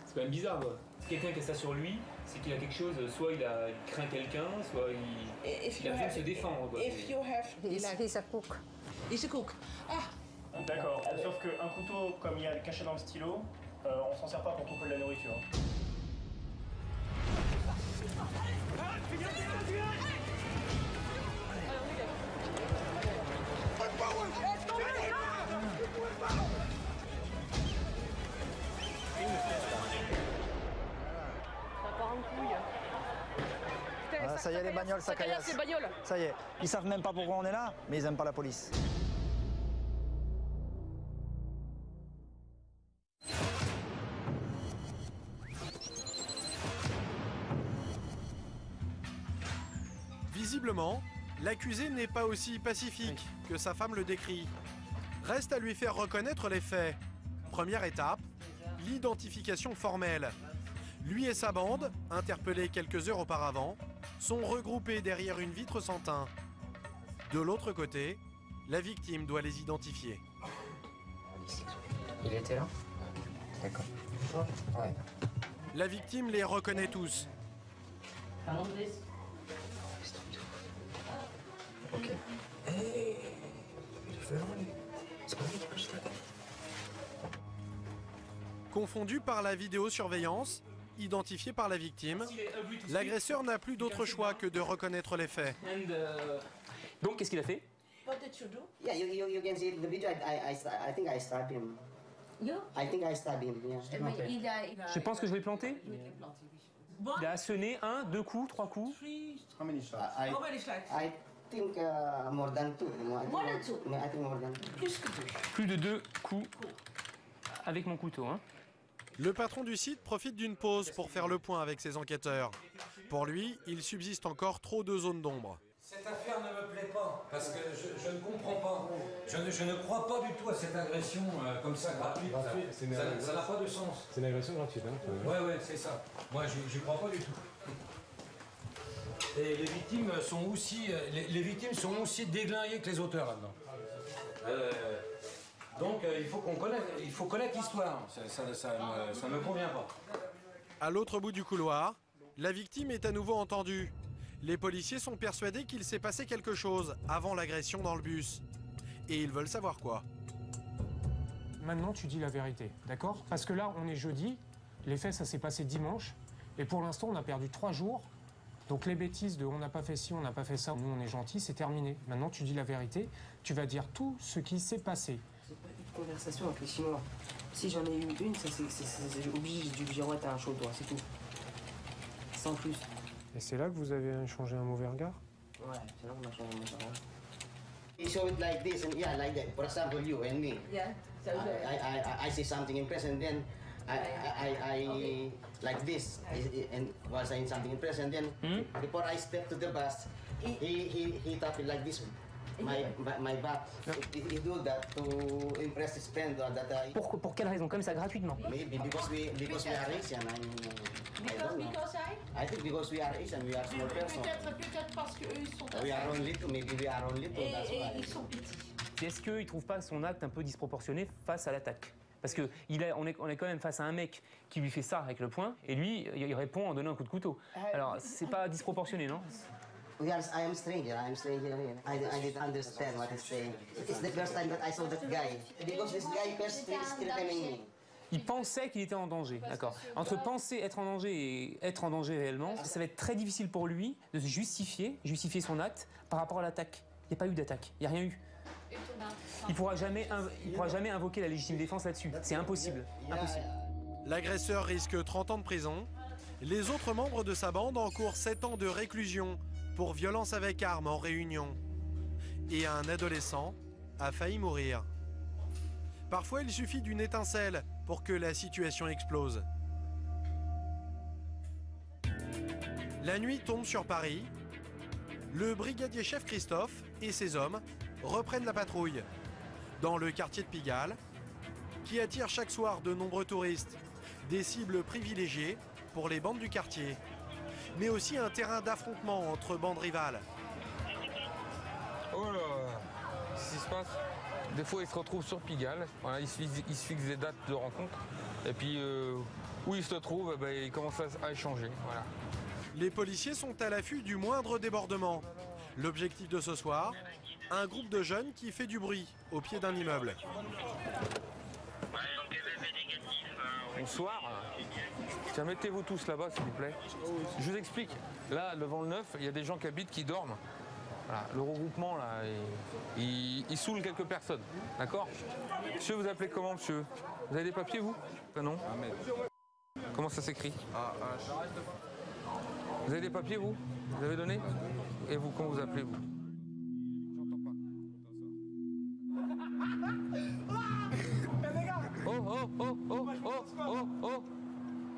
c'est quand même bizarre, quoi. Quelqu'un qui a ça sur lui, c'est qu'il a quelque chose, soit il craint quelqu'un, soit il a besoin de se défendre, quoi. If you have... He's a cook. He's a cook. Ah. D'accord. Sauf qu'un couteau, comme il y a caché dans le stylo, on s'en sert pas pour couper de la nourriture. Ah, ça y est, les bagnoles, ça caillasse. les bagnoles. Ça y est, ils savent même pas pourquoi on est là, mais ils aiment pas la police. Visiblement, l'accusé n'est pas aussi pacifique que sa femme le décrit. Reste à lui faire reconnaître les faits. Première étape, l'identification formelle. Lui et sa bande, interpellés quelques heures auparavant, sont regroupés derrière une vitre sans teint. De l'autre côté, la victime doit les identifier. Il était là? D'accord. Ouais. La victime les reconnaît tous. Ok. C'est pas lui qui peut se faire. Confondu par la vidéosurveillance, identifié par la victime, l'agresseur n'a plus d'autre choix que de reconnaître les faits. Donc, qu'est-ce qu'il a fait? What did you do? Yeah, you can see it in the video. I think I stabbed him. You? I think I stabbed him, yeah. Je pense que je l'ai planté. Il a asséné 1, 2 coups, 3 coups. How many shots? How many shots? I think more than 2. More than 2? I think more than 2. Plus que 2. Plus de 2 coups avec mon couteau, hein. Le patron du site profite d'une pause pour faire le point avec ses enquêteurs. Pour lui, il subsiste encore trop de zones d'ombre. Cette affaire ne me plaît pas, parce que je ne comprends pas. Je ne crois pas du tout à cette agression comme ça, gratuite. Ça n'a pas de sens. C'est une agression gratuite, hein? Ouais, c'est ça. Moi, j'y crois pas du tout. Et les victimes sont aussi déglinguées que les auteurs là-dedans. Donc il faut connaître l'histoire. Ça ne me convient pas. À l'autre bout du couloir, la victime est à nouveau entendue. Les policiers sont persuadés qu'il s'est passé quelque chose avant l'agression dans le bus. Et ils veulent savoir quoi. Maintenant, tu dis la vérité, d'accord? Parce que là, on est jeudi, les faits, ça s'est passé dimanche, et pour l'instant, on a perdu 3 jours. Donc les bêtises de on n'a pas fait ci, on n'a pas fait ça, nous on est gentils, c'est terminé. Maintenant, tu dis la vérité, tu vas dire tout ce qui s'est passé. C'est pas une conversation avec les Chinois. Si j'en ai eu une, c'est obligé, j'ai dû lui dire ouais, t'as un chaud, toi, c'est tout. Sans plus. Et c'est là que vous avez changé un mauvais regard? Ouais, c'est là qu'on a changé un mauvais regard. You show it like this and yeah, like that. For example, you and me. Yeah. So I say something in press and then I like this and was saying something in press and then before I step to the bus, he tap it like this. My back. He do that to impress his friend that Pour quelle raison? Comme ça, gratuitement? Maybe because we are Asian. I don't know. I think because we are Asian, we are small person. Peut-être parce qu'eux, ils sont... We are only two, maybe we are only two, that's why. Ils sont petits. Est-ce qu'il ne trouve pas son acte un peu disproportionné face à l'attaque? Parce qu'on est quand même face à un mec qui lui fait ça avec le poing, et lui, il répond en donnant un coup de couteau. Alors, c'est pas disproportionné, non? I am stranger. I didn't understand what he's saying. It's the first time that I saw that guy. Because this guy first still telling me. Il pensait qu'il était en danger, d'accord. Entre penser être en danger et être en danger réellement, ça va être très difficile pour lui de se justifier son acte par rapport à l'attaque. Il n'y a pas eu d'attaque, il n'y a rien eu. Il pourra jamais invoquer la légitime défense là-dessus. C'est impossible. Impossible. L'agresseur risque 30 ans de prison. Les autres membres de sa bande encourent 7 ans de réclusion pour violence avec arme en réunion. Et un adolescent a failli mourir. Parfois, il suffit d'une étincelle pour que la situation explose. La nuit tombe sur Paris. Le brigadier chef Christophe et ses hommes reprennent la patrouille dans le quartier de Pigalle, qui attire chaque soir de nombreux touristes, des cibles privilégiées pour les bandes du quartier, mais aussi un terrain d'affrontement entre bandes rivales. Oh là, qu'est-ce qui se passe? Des fois, ils se retrouvent sur Pigalle, voilà, ils se fixent des dates de rencontre, et puis où ils se trouvent, ils commencent à échanger. Voilà. Les policiers sont à l'affût du moindre débordement. L'objectif de ce soir, un groupe de jeunes qui fait du bruit au pied d'un immeuble. Bonsoir. Tiens, mettez-vous tous là-bas, s'il vous plaît. Je vous explique. Là, devant le 9, il y a des gens qui habitent, qui dorment. Voilà, le regroupement, là, il saoule quelques personnes. D'accord? Monsieur, vous appelez comment, monsieur? Vous avez des papiers, vous? Non. Comment ça s'écrit? Vous avez des papiers, vous? Vous avez donné? Et vous, comment vous appelez, vous? Oh!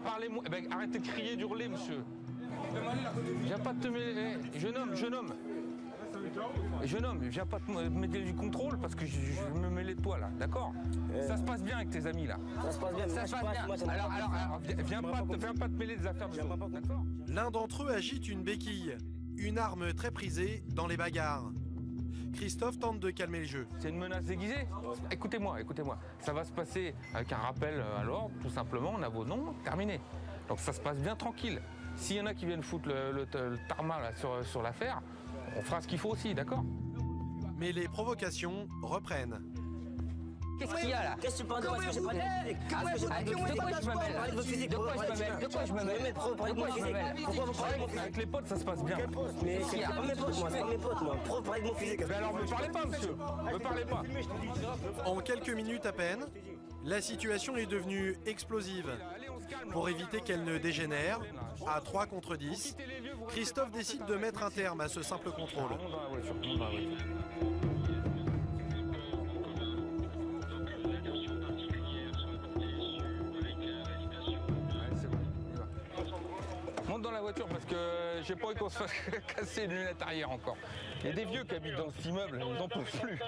Parlez-moi. Arrêtez de crier, d'hurler, monsieur. Viens pas te mêler. Jeune homme, viens pas te mêler du contrôle parce que je vais me mêler de toi, là. D'accord? Ça se passe bien avec tes amis, là. Ça se passe bien. Ça se passe bien. Alors, viens pas te mêler des affaires de l'autre, d'accord? L'un d'entre eux agite une béquille, une arme très prisée dans les bagarres. Christophe tente de calmer le jeu. C'est une menace déguisée? Écoutez-moi. Ça va se passer avec un rappel à l'ordre, tout simplement, on a vos noms, terminé. Donc ça se passe bien tranquille. S'il y en a qui viennent foutre le tarma là, sur l'affaire, on fera ce qu'il faut aussi, d'accord? Mais les provocations reprennent. Qu'est-ce qu'il y a là? Qu'est-ce que tu parles de moi? Est-ce que j'ai pas de physique? De quoi je me mêle? De quoi je me mêle? Pourquoi vous parlez de mon physique? Avec les potes, ça se passe bien. Mais c'est pas mes potes, moi, c'est pas mes potes, moi. Pourquoi vous parlez de mon physique? Mais alors, ne parlez pas, monsieur. Ne parlez pas. En quelques minutes à peine, la situation est devenue explosive. Pour éviter qu'elle ne dégénère, à 3 contre 10, Christophe décide de mettre un terme à ce simple contrôle. Monte dans la voiture parce que j'ai pas envie qu'on se fasse casser une lunette arrière encore. Il y a des vieux qui habitent dans cet immeuble,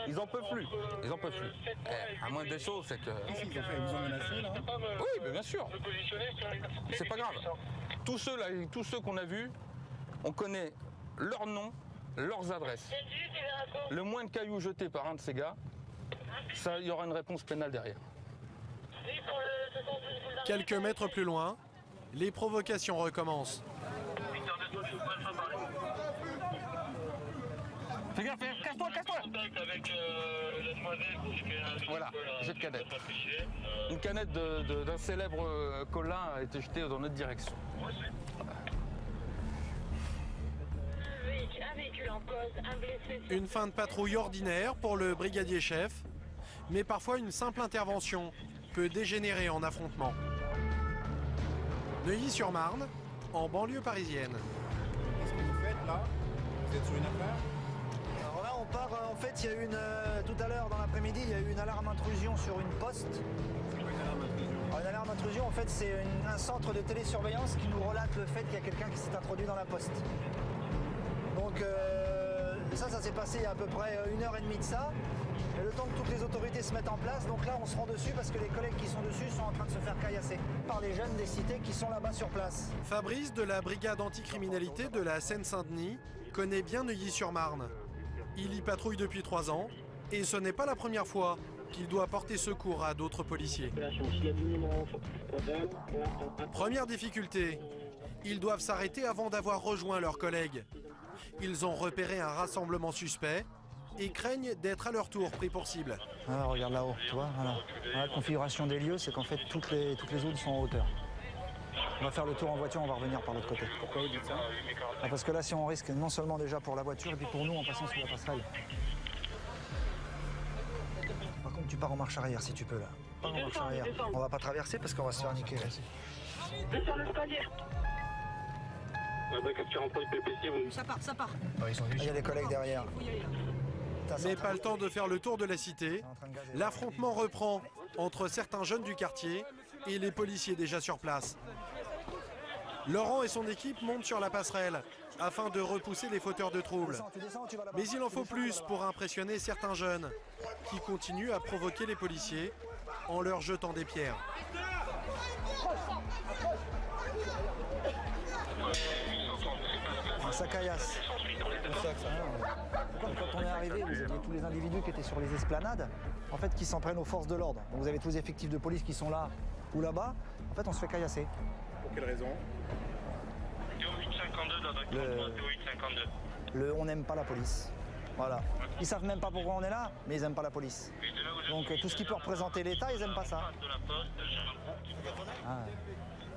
ils en peuvent plus. À moins des choses, c'est que... Ils vous ont menacé, là? Oui, mais bien sûr. C'est pas grave. Tous ceux qu'on a vus, on connaît leurs noms, leurs adresses. Le moins de cailloux jetés par un de ces gars, il y aura une réponse pénale derrière. Quelques mètres plus loin, les provocations recommencent. Fais gaffe, casse-toi! Voilà, jet de canette. Une canette d'un célèbre Colin a été jetée dans notre direction. Une fin de patrouille ordinaire pour le brigadier chef, mais parfois une simple intervention peut dégénérer en affrontement. Neuilly-sur-Marne, en banlieue parisienne. Qu'est-ce que vous faites là? Vous êtes sur une affaire? Alors là, on part, en fait, il y a eu tout à l'heure dans l'après-midi, il y a eu une alarme intrusion sur une poste. C'est quoi une alarme intrusion? Alors, une alarme intrusion, en fait, c'est un centre de télésurveillance qui nous relate le fait qu'il y a quelqu'un qui s'est introduit dans la poste. Donc ça s'est passé il y a à peu près 1h30 de ça. Et le temps que toutes les autorités se mettent en place, donc là on se rend dessus parce que les collègues qui sont dessus sont en train de se faire caillasser par les jeunes des cités qui sont là-bas sur place. Fabrice de la brigade anticriminalité de la Seine-Saint-Denis connaît bien Neuilly-sur-Marne. Il y patrouille depuis 3 ans et ce n'est pas la première fois qu'il doit porter secours à d'autres policiers. Première difficulté, ils doivent s'arrêter avant d'avoir rejoint leurs collègues. Ils ont repéré un rassemblement suspect et craignent d'être à leur tour pris pour cible. Ah, regarde là-haut, tu vois, voilà. La configuration des lieux, c'est qu'en fait toutes les zones sont en hauteur. On va faire le tour en voiture, on va revenir par l'autre côté. Pourquoi vous dites ça? Parce que là, si on risque non seulement déjà pour la voiture, et puis pour nous en passant sous la passerelle. Par contre, tu pars en marche arrière si tu peux là. pas en marche arrière. On va pas traverser parce qu'on va se faire niquer là. Descends l'escalier. Ça part, ça part. Il y a des collègues derrière. Mais pas le temps de faire le tour de la cité. L'affrontement reprend entre certains jeunes du quartier et les policiers déjà sur place. Laurent et son équipe montent sur la passerelle afin de repousser les fauteurs de troubles. Mais il en faut plus pour impressionner certains jeunes qui continuent à provoquer les policiers en leur jetant des pierres. Ça caillasse. Quand on est arrivé, vous aviez tous les individus qui étaient sur les esplanades, en fait, qui s'en prennent aux forces de l'ordre. Donc vous avez tous les effectifs de police qui sont là ou là-bas. En fait, on se fait caillasser. Pour quelle raison? On n'aime pas la police. Voilà. Ils savent même pas pourquoi on est là, mais ils n'aiment pas la police. Donc tout ce qui peut représenter l'État, ils n'aiment pas ça. Ah.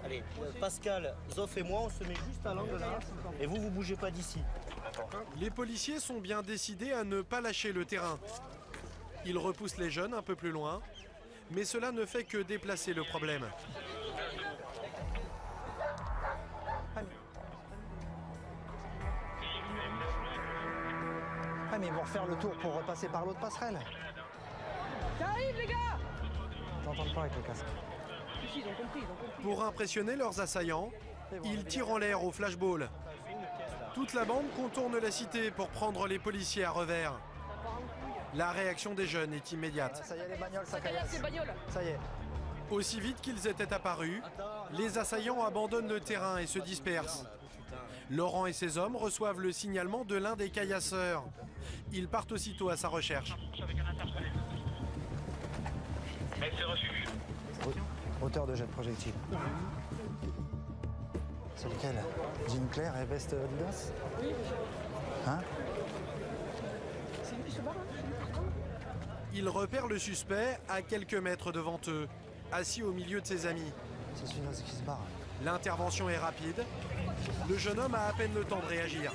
Allez, Pascal, Zoff et moi, on se met juste à l'angle là, et vous bougez pas d'ici. Les policiers sont bien décidés à ne pas lâcher le terrain. Ils repoussent les jeunes un peu plus loin, mais cela ne fait que déplacer le problème. Ah, mais ils vont refaire le tour pour repasser par l'autre passerelle. Ça arrive, les gars! T'entends pas avec le casque. Ils ont compris, ils ont compris. Pour impressionner leurs assaillants, ils tirent en l'air au flashball. Toute la bande contourne la cité pour prendre les policiers à revers. La réaction des jeunes est immédiate. Ça y est, les bagnoles, ça caillasse. Ça y est. Aussi vite qu'ils étaient apparus, les assaillants abandonnent le terrain et se dispersent. Laurent et ses hommes reçoivent le signalement de l'un des caillasseurs. Ils partent aussitôt à sa recherche. Hauteur de jet de projectile. C'est lequel? Jean Claire et veste Adidas? Hein? Ils repèrent le suspect à quelques mètres devant eux, assis au milieu de ses amis. C'est celui-là qui se barre. L'intervention est rapide. Le jeune homme a à peine le temps de réagir.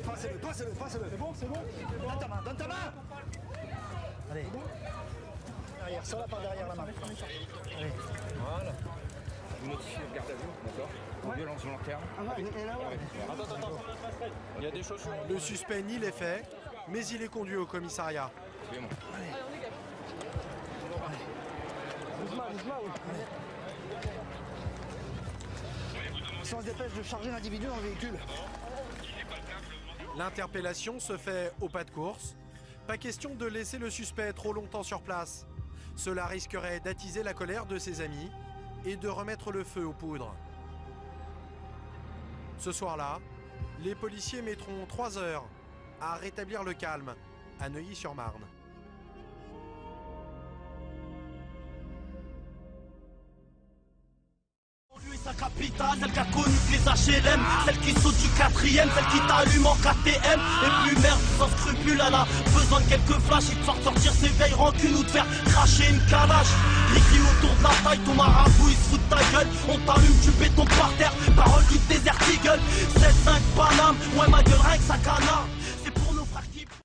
Passe-le. C'est bon. Donne ta main. Allez. Derrière, sur la part derrière la main. Allez. Voilà. Vous notifiez le garde à vue, d'accord? Pour violence volontaire. Attends. Il y a des choses sur... Le suspect nie les faits, mais il est conduit au commissariat. C'est bon. Si on se dépêche de charger l'individu dans le véhicule. L'interpellation se fait au pas de course. Pas question de laisser le suspect trop longtemps sur place. Cela risquerait d'attiser la colère de ses amis et de remettre le feu aux poudres. Ce soir-là, les policiers mettront 3 heures à rétablir le calme à Neuilly-sur-Marne. Sa capitale, celle qui a connu les HLM, celle qui saute du 4ème, celle qui t'allume en KTM. Et plus merde, sans scrupule, elle a besoin de quelques flashs. Il te fera sortir ses veilles rancune ou te faire cracher une calache. Les cris autour de la taille, ton marabout il se fout de ta gueule. On t'allume du béton par terre, parole du désert Eagle. 7-5 Paname, ouais ma gueule rien que ça canard.